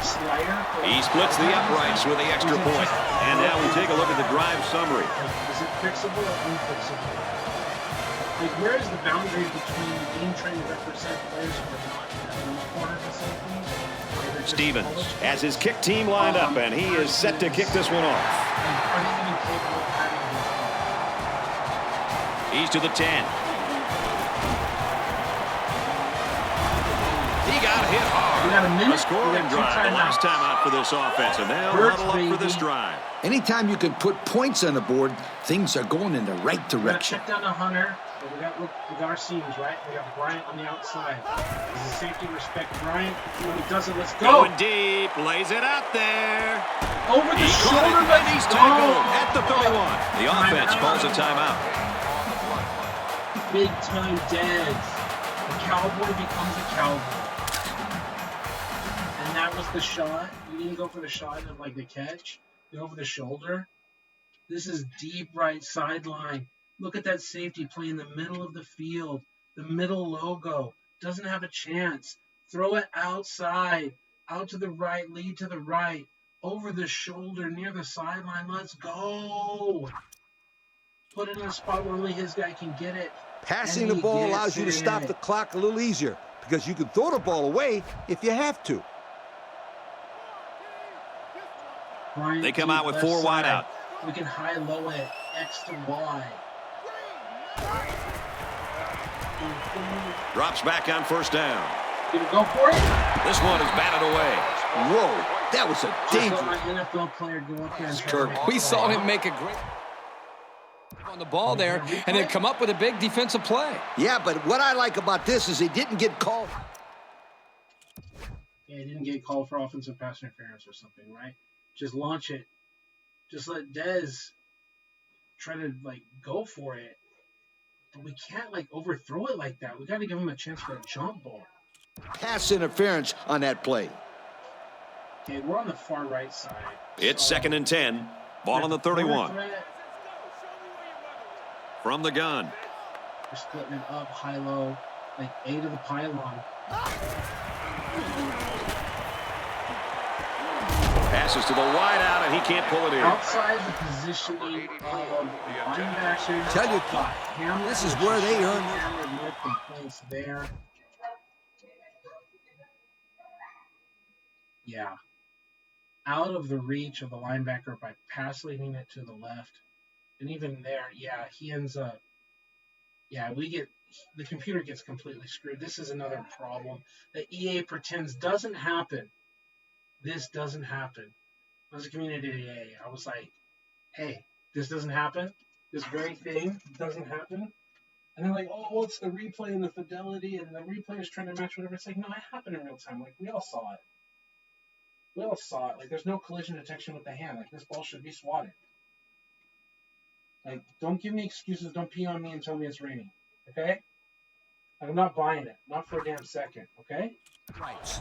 slider? He splits the uprights with the extra point. And now we take a look at the drive summary. Is it fixable or unfixable? Like, where is the boundary between being trying to represent players who are not in the corner of the safety? Stevens has his kick team lined up, and he is set to kick this one off. Are they even capable of having He's to the 10. He got hit hard. We got a minute. A scoring drive the last time out for this offense, and they'll huddle up for this drive. Anytime you can put points on the board, things are going in the right direction. Check down to Hunter. But we got our seams, right? We got Bryant on the outside. Does the safety respect Bryant? When he does it, let's go. Going deep, lays it out there. Over the shoulder, but he's tackled at the 31. The offense calls a timeout. Big time dads. The cowboy becomes a cowboy. And that was the shot. You didn't go for the shot of like the catch. You go for the shoulder. This is deep right sideline. Look at that safety play in the middle of the field. The middle logo. Doesn't have a chance. Throw it outside. Out to the right. Lead to the right. Over the shoulder. Near the sideline. Let's go. Put it in a spot where only his guy can get it. Passing the ball allows you to stop the clock a little easier because you can throw the ball away if you have to. They come out with 4 wide out. We can high-low it X to Y. Drops back on first down. Gonna go for it? This one is batted away. Whoa, that was a dangerous. NFL player go up there and Kirk. We saw him make a great on the ball there and then come up with a big defensive play. Yeah, but what I like about this is he didn't get called. Yeah, he didn't get called for offensive pass interference or something, right? Just launch it. Just let Dez try to, like, go for it. But we can't, like, overthrow it like that. We got to give him a chance for a jump ball. Pass interference on that play. Okay, we're on the far right side. It's 2nd and 10. Ball on the 31. From the gun. We're splitting it up, high-low, like A to the pylon. Passes to the wide out, and he can't pull it in. Outside the positioning of linebackers. Tell you, this is where they earn. No complaints there. Yeah. Out of the reach of the linebacker by pass leading it to the left. And even there, yeah, he ends up. Yeah, the computer gets completely screwed. This is another problem that EA pretends doesn't happen. This doesn't happen. As a community EA, I was like, hey, this doesn't happen. This very thing doesn't happen. And they're like, oh, well, it's the replay and the fidelity, and the replay is trying to match whatever. It's like, no, it happened in real time. Like, we all saw it. We all saw it. Like, there's no collision detection with the hand. Like, this ball should be swatted. Like, don't give me excuses. Don't pee on me and tell me it's raining. Okay? Like, I'm not buying it. Not for a damn second. Okay? Right.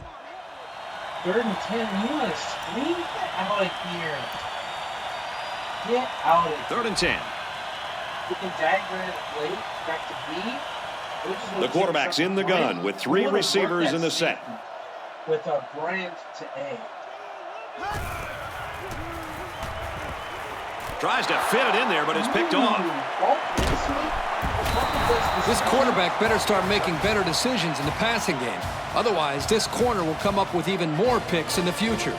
3rd and 10. You want to scream? Get out of here. Get out of here. 3rd and 10. We can dagger it late. Back to B. The quarterback's in the gun with 3 receivers in the set. With Bryant to A. Tries to fit it in there, but it's picked off. This quarterback better start making better decisions in the passing game. Otherwise, this corner will come up with even more picks in the future.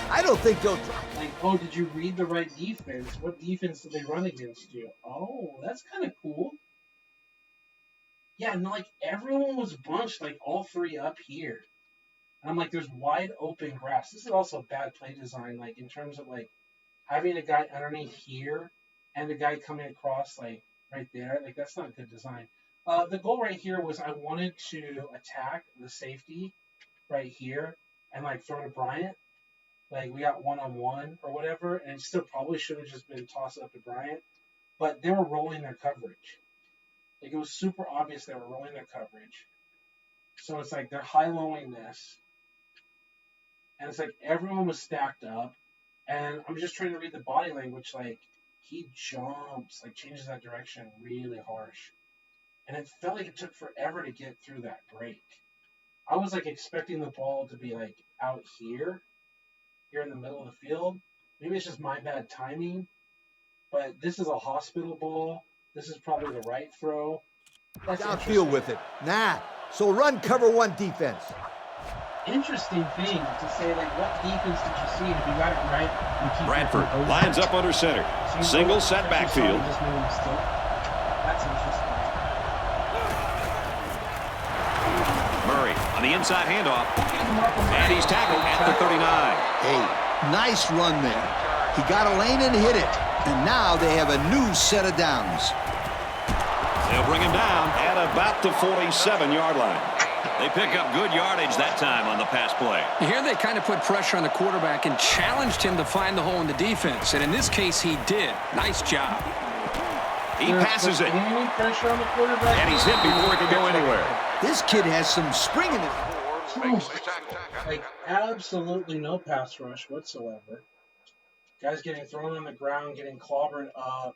I don't think they'll. Like, oh, did you read the right defense? What defense did they run against you? Oh, that's kind of cool. Yeah, and like everyone was bunched, like all 3 up here. And I'm like, there's wide open grass. This is also bad play design, like in terms of like having a guy underneath here and a guy coming across like right there. Like that's not good design. The goal right here was I wanted to attack the safety right here and like throw to Bryant. Like we got 1-on-1 or whatever, and it still probably should have just been tossed up to Bryant. But they were rolling their coverage. Like it was super obvious they were rolling their coverage. So it's like they're high-lowing this. And it's like everyone was stacked up. And I'm just trying to read the body language. Like he jumps, like changes that direction really harsh. And it felt like it took forever to get through that break. I was like expecting the ball to be like out here in the middle of the field. Maybe it's just my bad timing. But this is a hospital ball. This is probably the right throw. Downfield with it. Nah. So run cover 1 defense. Interesting thing to say, like, what defense did you see? And if you got it right, you keep Bradford lines up under center. Single set backfield. That's interesting. Murray on the inside handoff. And he's tackled at the 39. Hey, nice run there. He got a lane and hit it. And now they have a new set of downs. They'll bring him down at about the 47-yard line. They pick up good yardage that time on the pass play. Here they kind of put pressure on the quarterback and challenged him to find the hole in the defense. And in this case, he did. Nice job. He passes it. Any pressure on the quarterback? And he's hit before he can go anywhere. This kid has some spring in it. Like, absolutely no pass rush whatsoever. Guys getting thrown on the ground, getting clobbered up.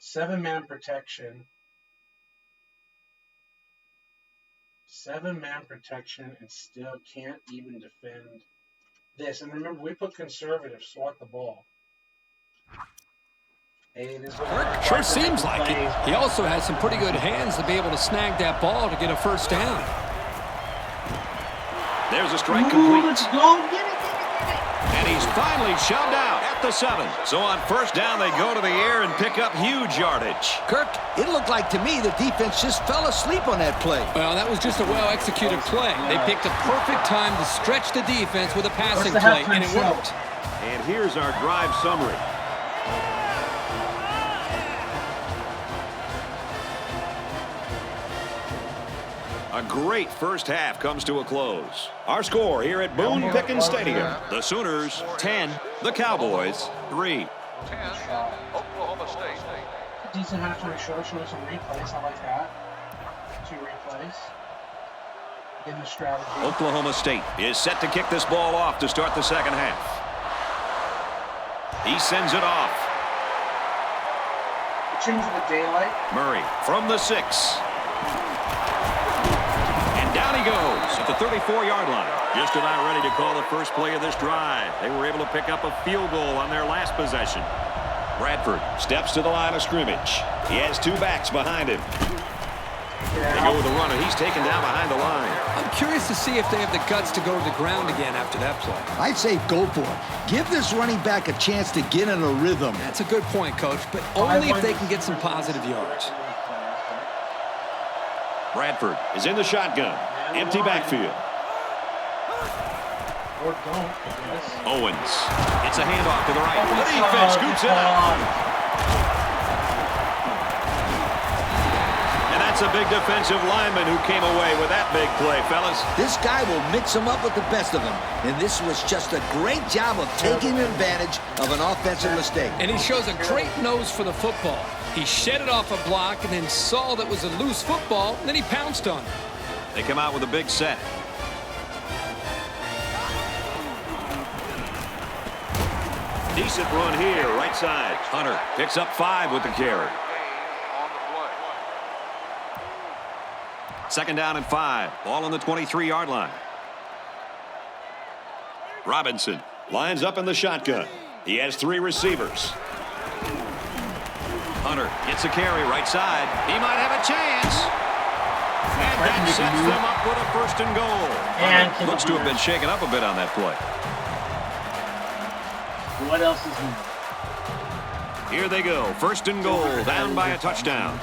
7-man protection. 7-man protection and still can't even defend this. And remember, we put conservative, swat the ball. Hey, this sure seems like it. He also has some pretty good hands to be able to snag that ball to get a first down. There's a strike complete. Let's go. Get it. And he's finally shoved out at the 7. So on first down, they go to the air and pick up huge yardage. Kirk, it looked like to me the defense just fell asleep on that play. Well, that was just a well-executed play. They picked a perfect time to stretch the defense with a passing play, and it worked. And here's our drive summary. A great first half comes to a close. Our score here at Boone Pickens Stadium. The Sooners, 10. The Cowboys, 3. 10, Oklahoma State. Decent halftime show, showing some replays. I like that. 2 replays. In the strategy. Oklahoma State is set to kick this ball off to start the second half. He sends it off. Change of the daylight. Murray from the 6. Down he goes at the 34-yard line. Just about ready to call the first play of this drive. They were able to pick up a field goal on their last possession. Bradford steps to the line of scrimmage. He has 2 backs behind him. They go with the run, and he's taken down behind the line. I'm curious to see if they have the guts to go to the ground again after that play. I'd say go for it. Give this running back a chance to get in a rhythm. That's a good point, Coach, but only if they can get some positive yards. Bradford is in the shotgun. Empty backfield. Or don't, I guess. Owens. It's a handoff to the right. The defense scoops it up. And that's a big defensive lineman who came away with that big play, fellas. This guy will mix them up with the best of them. And this was just a great job of taking advantage of an offensive mistake. And he shows a great nose for the football. He shed it off a block and then saw that was a loose football, and then he pounced on it. They come out with a big set. Decent run here, right side. Hunter picks up 5 with the carry. Second down and 5. Ball on the 23-yard line. Robinson lines up in the shotgun. He has 3 receivers. Hunter gets a carry right side. He might have a chance. And that sets them up with a 1st and goal. And looks to have been shaken up a bit on that play. What else is new? Here they go. 1st and goal, down by a touchdown.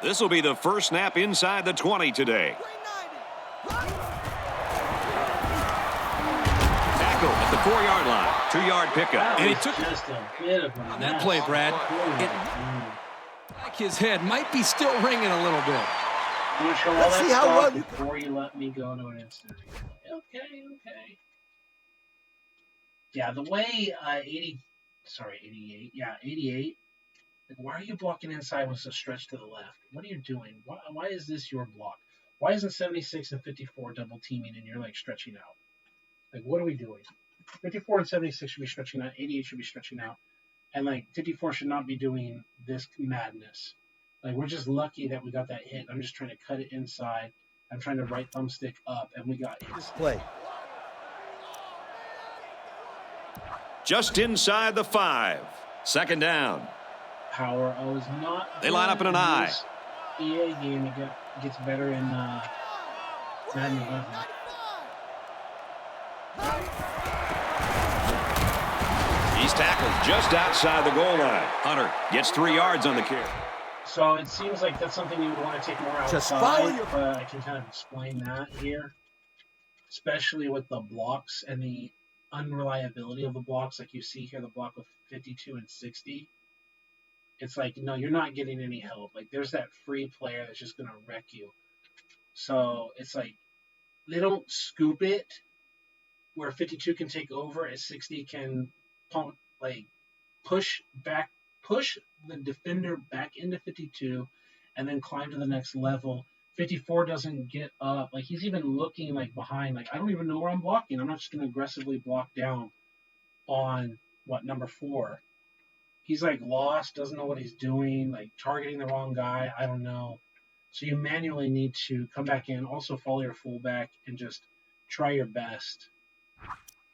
This will be the first snap inside the 20 today. Tackle at the 4-yard line. 2-yard pickup. And he took just a bit of that play, Brad. Like his head might be still ringing a little bit. Let's see how well before you let me go to an instant. Okay. Yeah, the way 88. Yeah, 88. Like, why are you blocking inside with a stretch to the left? What are you doing? Why is this your block? Why isn't 76 and 54 double teaming and you're like stretching out? Like, what are we doing? 54 and 76 should be stretching out. 88 should be stretching out. And, like, 54 should not be doing this madness. Like, we're just lucky that we got that hit. I'm just trying to cut it inside. I'm trying to right thumbstick up, and we got hit. this play. Just inside the 5. Second down. Power O is not. They line up in an eye. EA game, it gets better in Madden 11. He's tackled just outside the goal line. Hunter gets 3 yards on the carry. So it seems like that's something you would want to take more outside. Just follow your... But I can kind of explain that here, especially with the blocks and the unreliability of the blocks. Like you see here, the block with 52 and 60. It's like, no, you're not getting any help. Like, there's that free player that's just going to wreck you. So it's like they don't scoop it where 52 can take over and 60 can push the defender back into 52 and then climb to the next level. 54 doesn't get up. Like, he's even looking like behind. Like, I don't even know where I'm blocking. I'm not just going to aggressively block down on number 4. He's like lost, doesn't know what he's doing, like targeting the wrong guy. I don't know. So you manually need to come back in, also follow your fullback, and just try your best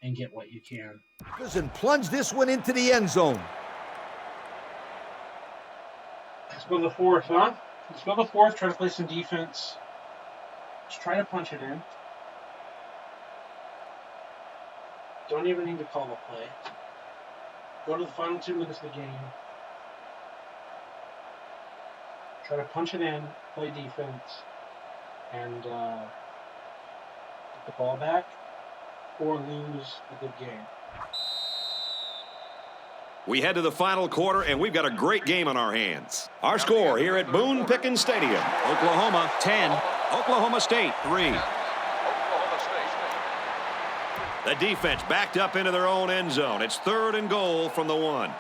and get what you can. And plunge this one into the end zone. Let's go to the 4th, huh? Let's go to the 4th, try to play some defense. Just try to punch it in. Don't even need to call the play. Go to the final 2 minutes of the game. Try to punch it in, play defense, and get the ball back, or lose a good game. We head to the final quarter, and we've got a great game on our hands. Our score here at Boone Pickens Stadium. Oklahoma 10, Oklahoma State 3. The defense backed up into their own end zone. It's 3rd and goal from the 1.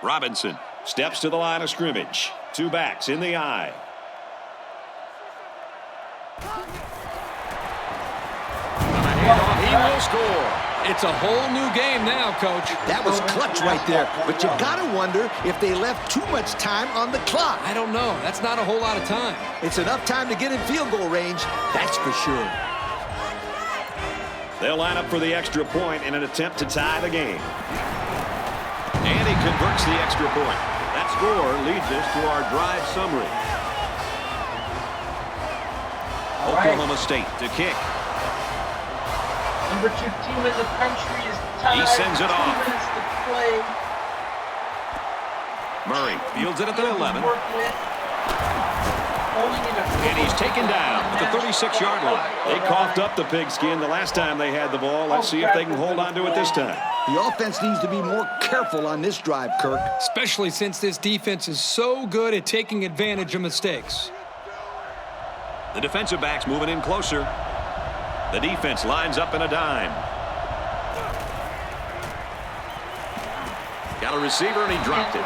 Robinson steps to the line of scrimmage. 2 backs in the eye. He will score. It's a whole new game now, Coach. That was clutch right there. But you got to wonder if they left too much time on the clock. I don't know. That's not a whole lot of time. It's enough time to get in field goal range, that's for sure. They'll line up for the extra point in an attempt to tie the game. And he converts the extra point. That score leads us to our drive summary. Oklahoma State to kick. Number 2 team in the country is tied. He sends it off. 2 minutes to play. Murray fields it at the 11. And he's taken down at the 36-yard line. They coughed up the pigskin the last time they had the ball. Let's see if they can hold on to it this time. The offense needs to be more careful on this drive, Kirk. Especially since this defense is so good at taking advantage of mistakes. The defensive back's moving in closer. The defense lines up in a dime. Got a receiver, and he dropped it.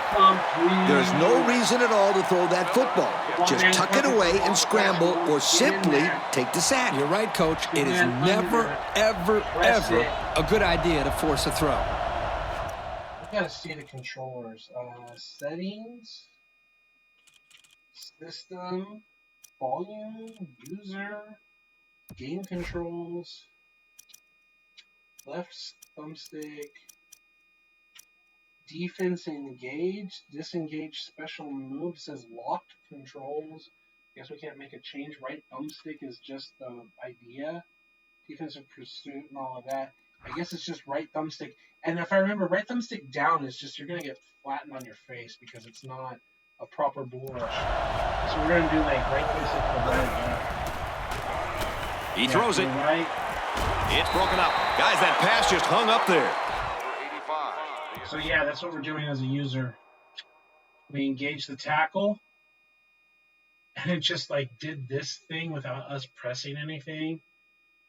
There's no reason at all to throw that football. Just tuck it away and scramble, or simply take the sack. You're right, Coach. It is never, ever, ever a good idea to force a throw. I gotta see the controllers. Settings, system, volume, user, game controls, left thumbstick, defense engaged, disengaged special move, says locked controls. Guess we can't make a change. Right thumbstick is just the idea. Defensive pursuit and all of that. I guess it's just right thumbstick. And if I remember, right thumbstick down is just you're going to get flattened on your face because it's not a proper bulrush. So we're going to do like right thumbstick to right. He throws it. Right. It's broken up. Guys, that pass just hung up there. So yeah, that's what we're doing as a user. We engage the tackle, and it just like did this thing without us pressing anything.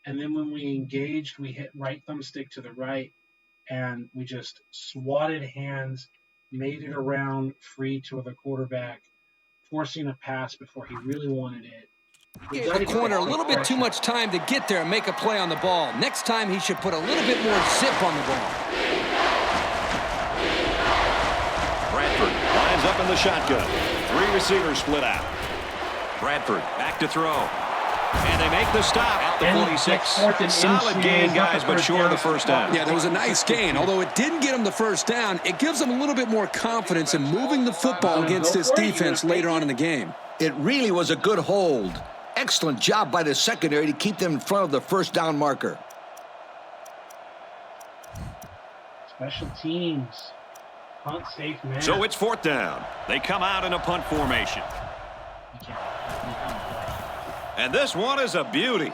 And then when we engaged, we hit right thumbstick to the right, and we just swatted hands, made it around free to the quarterback, forcing a pass before he really wanted it. Gave the corner a little bit too much time to get there and make a play on the ball. Next time, he should put a little bit more zip on the ball. Bradford lines up in the shotgun. 3 receivers split out. Bradford back to throw. And they make the stop at the 46. Solid gain, guys, but short of the first down. Yeah, that was a nice gain. Although it didn't get him the first down, it gives him a little bit more confidence in moving the football against this defense later on in the game. It really was a good hold. Excellent job by the secondary to keep them in front of the first down marker. Special teams. Punt safe man. So it's 4th down. They come out in a punt formation. And this one is a beauty.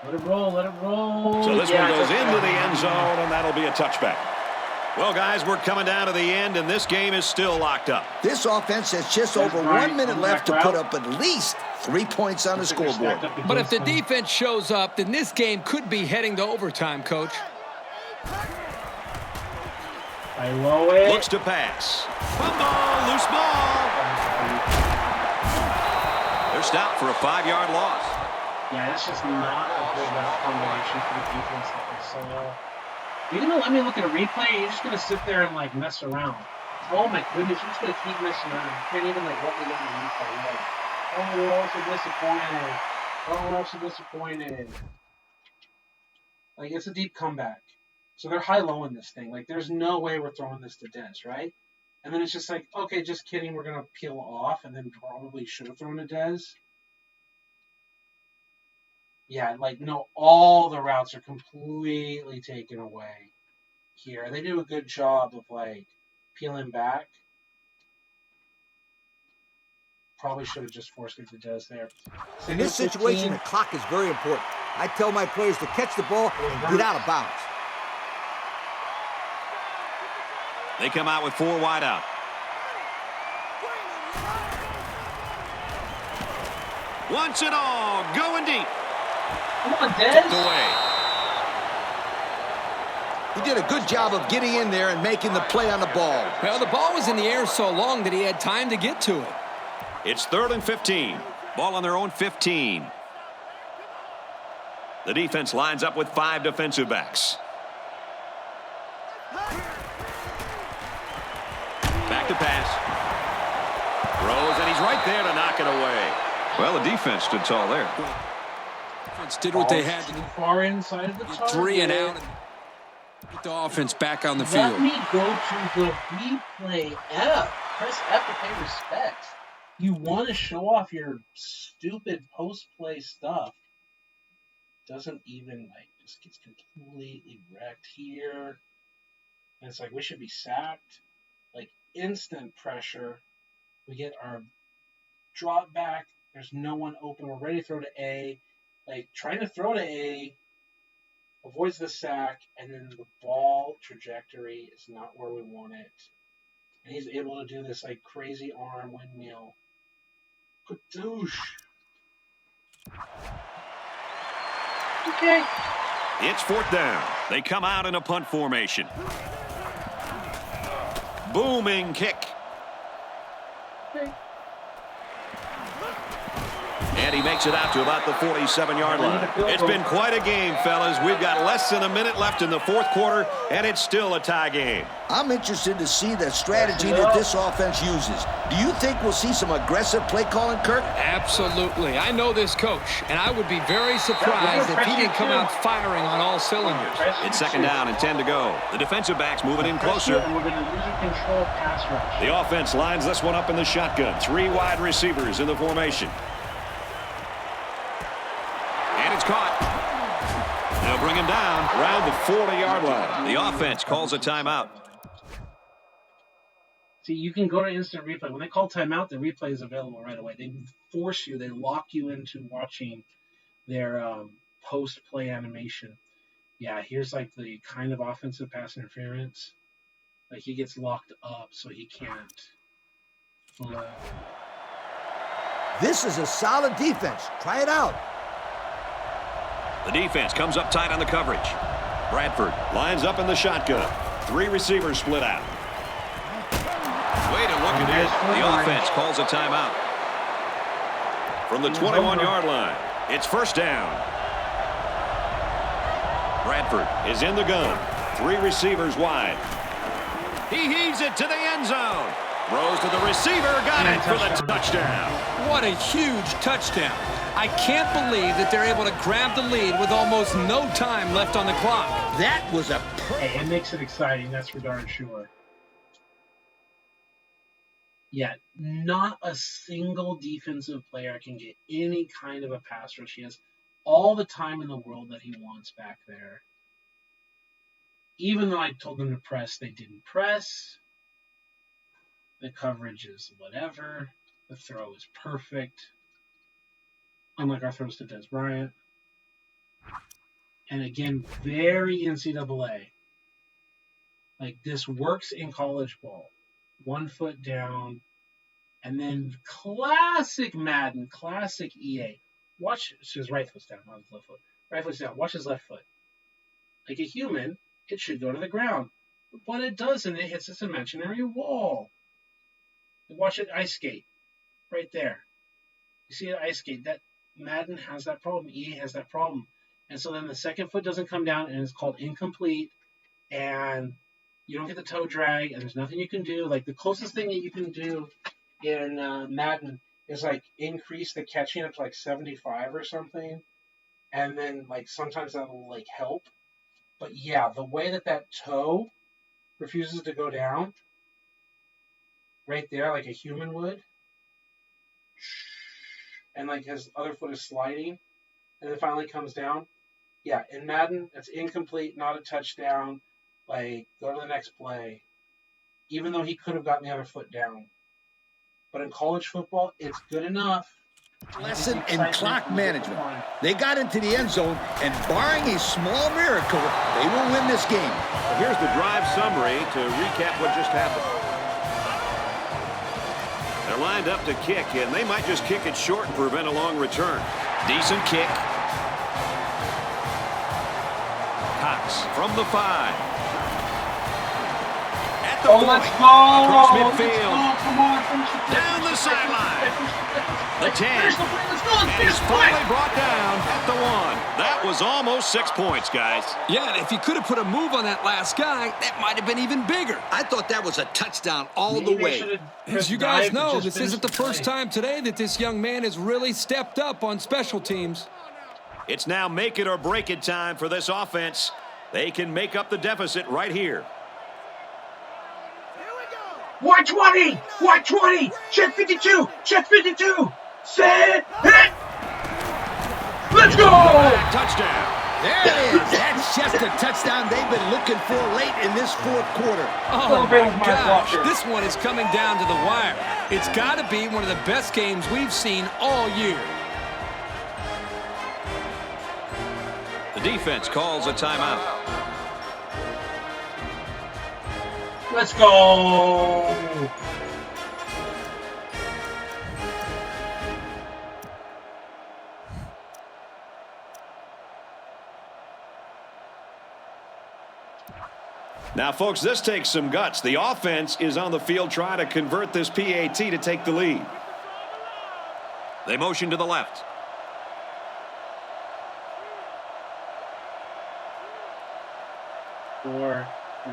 Let it roll, let it roll. So this one goes into the end zone, and that'll be a touchback. Well, guys, we're coming down to the end, and this game is still locked up. This offense has just over 1 minute left to put up at least 3 points on the scoreboard. But if the defense shows up, then this game could be heading to overtime, Coach. Looks to pass. Fumble, loose ball. They're stopped for a 5-yard loss. Yeah, that's just not a good combination for the defense that they saw. You're going to let me look at a replay? You're just going to sit there and, like, mess around. Oh, my goodness. You're just going to keep messing around. You can't even, like, let me look at a replay. You're like, oh, we're also disappointed. Oh, we're also disappointed. Like, it's a deep comeback. So they're high-low in this thing. Like, there's no way we're throwing this to Dez, right? And then it's just like, okay, just kidding. We're going to peel off and then probably should have thrown to Dez. Yeah, like, no, all the routes are completely taken away here. They do a good job of, like, peeling back. Probably should have just forced it to Dez there. In this situation, the clock is very important. I tell my players to catch the ball and get out of bounds. They come out with 4 wide out. Once and all, going deep. Come on, Dez. Away. He did a good job of getting in there and making the play on the ball. Well, the ball was in the air so long that he had time to get to it. It's 3rd and 15. Ball on their own 15. The defense lines up with 5 defensive backs. Back to pass. Throws, and he's right there to knock it away. Well, the defense stood tall there. Defense did what they had to do. Far inside of the target. 3 and out. Get the offense back on the Let field. me go to the replay F. Press F to pay respect. You want to show off your stupid post-play stuff. Doesn't even, like, just gets completely wrecked here. And it's like, we should be sacked. Like, instant pressure. We get our drop back. There's no one open. We're ready to throw to A. Like, trying to throw to A avoids the sack, and then the ball trajectory is not where we want it. And he's able to do this, like, crazy arm windmill. Kadoosh. Okay. It's 4th down. They come out in a punt formation. Booming kick. Okay. And he makes it out to about the 47-yard line. It's been quite a game, fellas. We've got less than a minute left in the 4th quarter, and it's still a tie game. I'm interested to see the strategy that this offense uses. Do you think we'll see some aggressive play calling, Kirk? Absolutely. I know this coach, and I would be very surprised if he didn't come out firing on all cylinders. It's 2nd down and 10 to go. The defensive backs moving in closer. And we're going to lose control pass rush. The offense lines this one up in the shotgun. 3 wide receivers in the formation. And it's caught. They'll bring him down around the 40-yard line. The offense calls a timeout. See, you can go to instant replay. When they call timeout, the replay is available right away. They force you, they lock you into watching their post-play animation. Yeah, here's like the kind of offensive pass interference. Like, he gets locked up so he can't flow. This is a solid defense. Try it out. The defense comes up tight on the coverage. Bradford lines up in the shotgun. 3 receivers split out. Way to look at it. The offense calls a timeout. From the 21-yard line, it's 1st down. Bradford is in the gun. 3 receivers wide. He heaves it to the end zone. Throws to the receiver. Got it for the touchdown. What a huge touchdown. I can't believe that they're able to grab the lead with almost no time left on the clock. That was a... Hey, it makes it exciting, that's for darn sure. Yeah, not a single defensive player can get any kind of a pass rush. He has all the time in the world that he wants back there. Even though I told them to press, they didn't press. The coverage is whatever. The throw is perfect. Unlike our throws to Dez Bryant. And again, very NCAA. Like, this works in college ball. 1 foot down. And then classic Madden, classic EA. Watch his right foot's down, not his left foot. Right foot's down. Watch his left foot. Like a human, it should go to the ground. But it doesn't. It hits this imaginary wall. Watch it ice skate. Right there. You see it ice skate. That Madden has that problem. EA has that problem. And so then the second foot doesn't come down, and it's called incomplete. And you don't get the toe drag, and there's nothing you can do. Like, the closest thing that you can do in Madden is, like, increase the catching up to, like, 75 or something. And then, like, sometimes that'll, like, help. But, yeah, the way that toe refuses to go down, right there, like a human would, and, like, his other foot is sliding, and it finally comes down, yeah, in Madden, it's incomplete, not a touchdown. Like, go to the next play. Even though he could have gotten the other foot down. But in college football, it's good enough. Lesson in clock management. They got into the end zone, and barring a small miracle, they will win this game. Well, here's the drive summary to recap what just happened. They're lined up to kick, and they might just kick it short and prevent a long return. Decent kick. Cox from the 5. At the point. Let's go! Across midfield. Come on, down the sideline. The 10. And Finish he's finally brought down at the 1. That was almost 6 points, guys. Yeah, and if you could have put a move on that last guy, that might have been even bigger. I thought that was a touchdown all the way. As you guys know, this isn't the first time today that this young man has really stepped up on special teams. It's now make it or break it time for this offense. They can make up the deficit right here. Wide 20! Wide 20! Check 52! Check 52! Set! Hit! Let's go! Touchdown. There it is. That's just a touchdown they've been looking for late in this fourth quarter. Oh, my gosh. This one is coming down to the wire. It's got to be one of the best games we've seen all year. The defense calls a timeout. Let's go! Now, folks, this takes some guts. The offense is on the field trying to convert this PAT to take the lead. They motion to the left. Four, 3.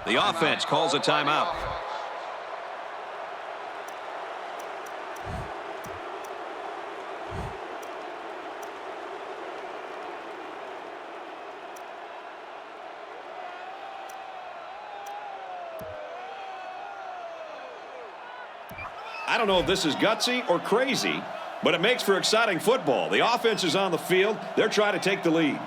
The offense calls a timeout. I don't know if this is gutsy or crazy, but it makes for exciting football. The offense is on the field. They're trying to take the lead.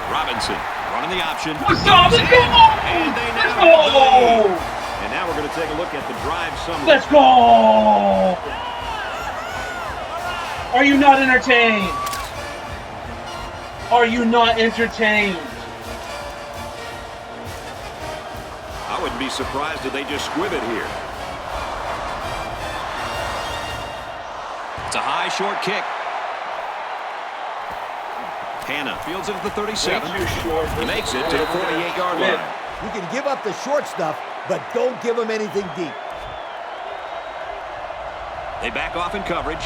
Robinson running the option. What's up? Let's go! And they now have the lead. And now we're going to take a look at the drive summary. Let's go! Are you not entertained? Are you not entertained? I wouldn't be surprised if they just squib it here. It's a high, short kick. Hannah fields it at the 37. He makes it to the 48-yard line. You can give up the short stuff, but don't give them anything deep. They back off in coverage.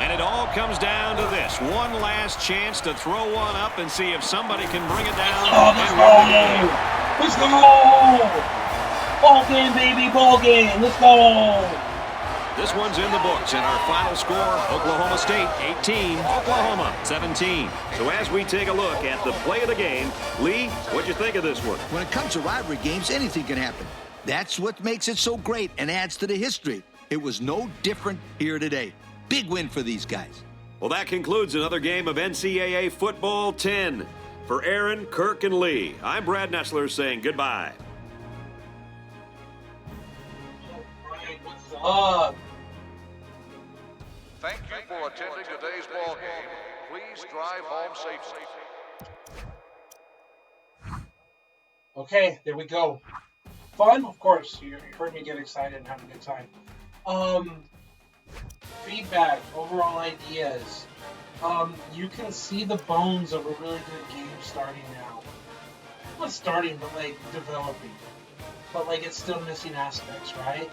And it all comes down to this. One last chance to throw one up and see if somebody can bring it down. Oh, let's go! Let's go! Ball game, baby, ball game. Let's go! This one's in the books, and our final score, Oklahoma State 18, Oklahoma 17. So as we take a look at the play of the game, Lee, what'd you think of this one? When it comes to rivalry games, anything can happen. That's what makes it so great and adds to the history. It was no different here today. Big win for these guys. Well, that concludes another game of NCAA Football 10. For Aaron, Kirk, and Lee, I'm Brad Nessler saying goodbye. Thank you for attending today's ball game. Please drive home safely. Okay, there we go. Fun, of course. You heard me get excited and have a good time. Feedback, overall ideas. You can see the bones of a really good game starting now. Not starting, but like developing. But like it's still missing aspects, right?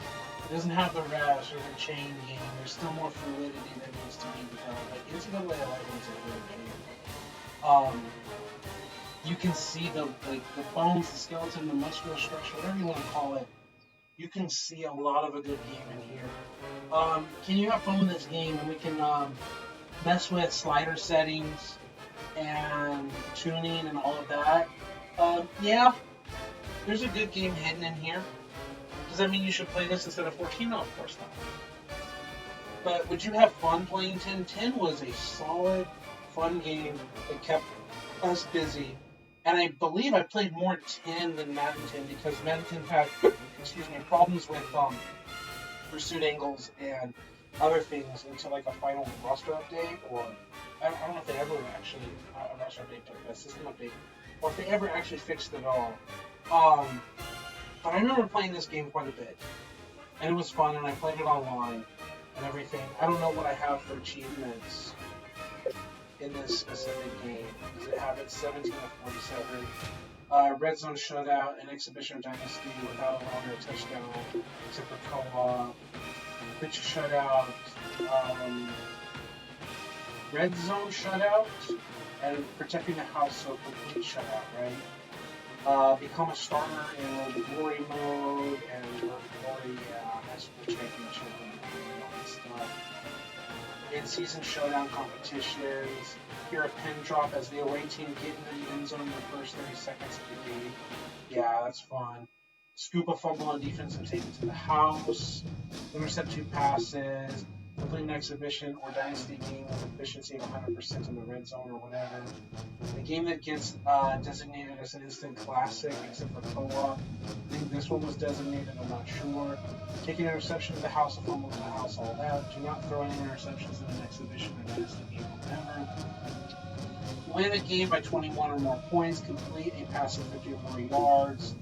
It doesn't have the rush or the chain game. There's still more fluidity that needs to be developed. Like NCAA is a good game. You can see the bones, the skeleton, the muscular structure, whatever you want to call it. You can see a lot of a good game in here. Can you have fun with this game? And we can mess with slider settings and tuning and all of that. Yeah, there's a good game hidden in here. Does that mean you should play this instead of 14? No, of course not. But would you have fun playing 10? 10 was a solid, fun game that kept us busy. And I believe I played more 10 than Madden 10 because Madden 10 had, problems with pursuit angles and other things until like a final roster update, or I don't know if they ever actually a roster update, but a system update, or if they ever actually fixed it all. But I remember playing this game quite a bit, and it was fun, and I played it online and everything. I don't know what I have for achievements in this specific game. Does it have it 17 of 47? Red Zone Shutout and Exhibition Dynasty without allowing a touchdown, except for co-op. Pitch Shutout, Red Zone Shutout, and Protecting the House, so complete shutout, right? Become a starter in Road to Glory mode, and Road to Glory National Championship and all that stuff. In-season showdown competitions. Hear a pin drop as the away team get into the end zone in the first 30 seconds of the game. Yeah, that's fun. Scoop a fumble on defense and take it to the house. Intercept 2 passes. Complete an exhibition or dynasty game with efficiency of 100% in the red zone or whatever. The game that gets designated as an instant classic, except for co-op. I think this one was designated, I'm not sure. Take an interception to the house, a fumble to the house, all that. Do not throw any interceptions in an exhibition or dynasty game, whatever. Win a game by 21 or more points. Complete a pass of 50 or more yards.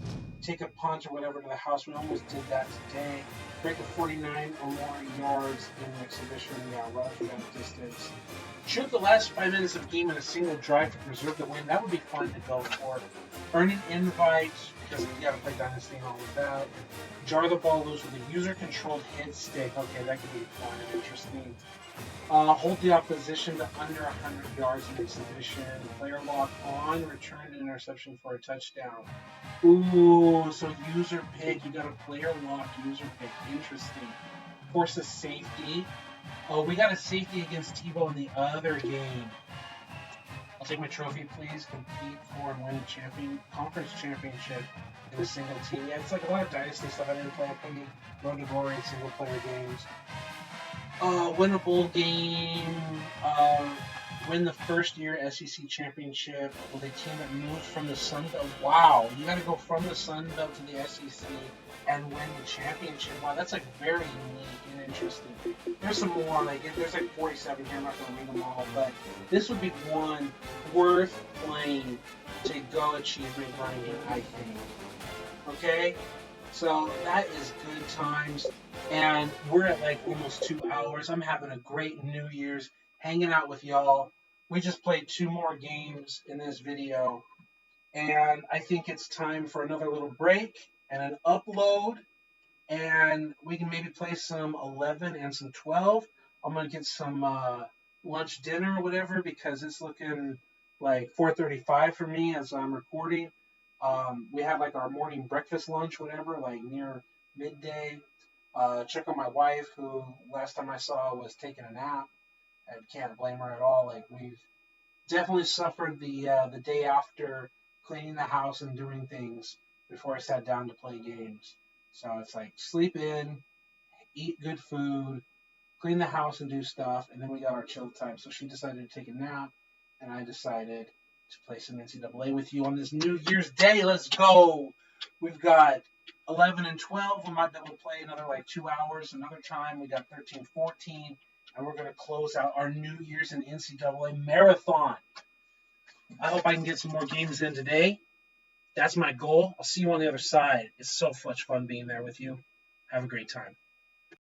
Take a punt or whatever to the house. We almost did that today. Break a 49 or more yards in the exhibition. Yeah, run for that distance. Shoot the last 5 minutes of the game in a single drive to preserve the win. That would be fun to go for. Earn an invite, because you gotta play Dynasty and all of that. Jar the ball loose with a user-controlled hit stick. Okay, that could be fun and interesting. Hold the opposition to under 100 yards in exhibition. Player lock on, return an interception for a touchdown. Ooh, so user pick. You got a player lock user pick. Interesting. Force a safety. Oh, we got a safety against Tebow in the other game. I'll take my trophy, please. Compete for and win a conference championship in a single team. Yeah, it's like a lot of dynasty stuff. I didn't play. I played Road to Glory and single player games. Win a bowl game. Win the first year SEC championship with a team that moves from the Sun Belt. Wow, you got to go from the Sun Belt to the SEC and win the championship. Wow, that's like very unique and interesting. There's some more, there's like 47 here. I'm not going to read them all, but this would be one worth playing to go achievement grinding, I think. Okay? So that is good times. And we're at like almost 2 hours. I'm having a great New Year's hanging out with y'all. We just played 2 more games in this video. And I think it's time for another little break and an upload. And we can maybe play some 11 and some 12. I'm going to get some lunch dinner or whatever because it's looking like 4:35 for me as I'm recording. We have like our morning breakfast lunch, whatever, like near midday. Check on my wife, who last time I saw was taking a nap. I can't blame her at all. Like, we've definitely suffered the day after cleaning the house and doing things before I sat down to play games. So it's like sleep in, eat good food, clean the house and do stuff, and then we got our chill time. So she decided to take a nap, and I decided to play some NCAA with you on this New Year's Day. Let's go! We've got 11 and 12. We might be able to play another like 2 hours another time. We got 13, 14. And we're going to close out our New Year's and NCAA marathon. I hope I can get some more games in today. That's my goal. I'll see you on the other side. It's so much fun being there with you. Have a great time.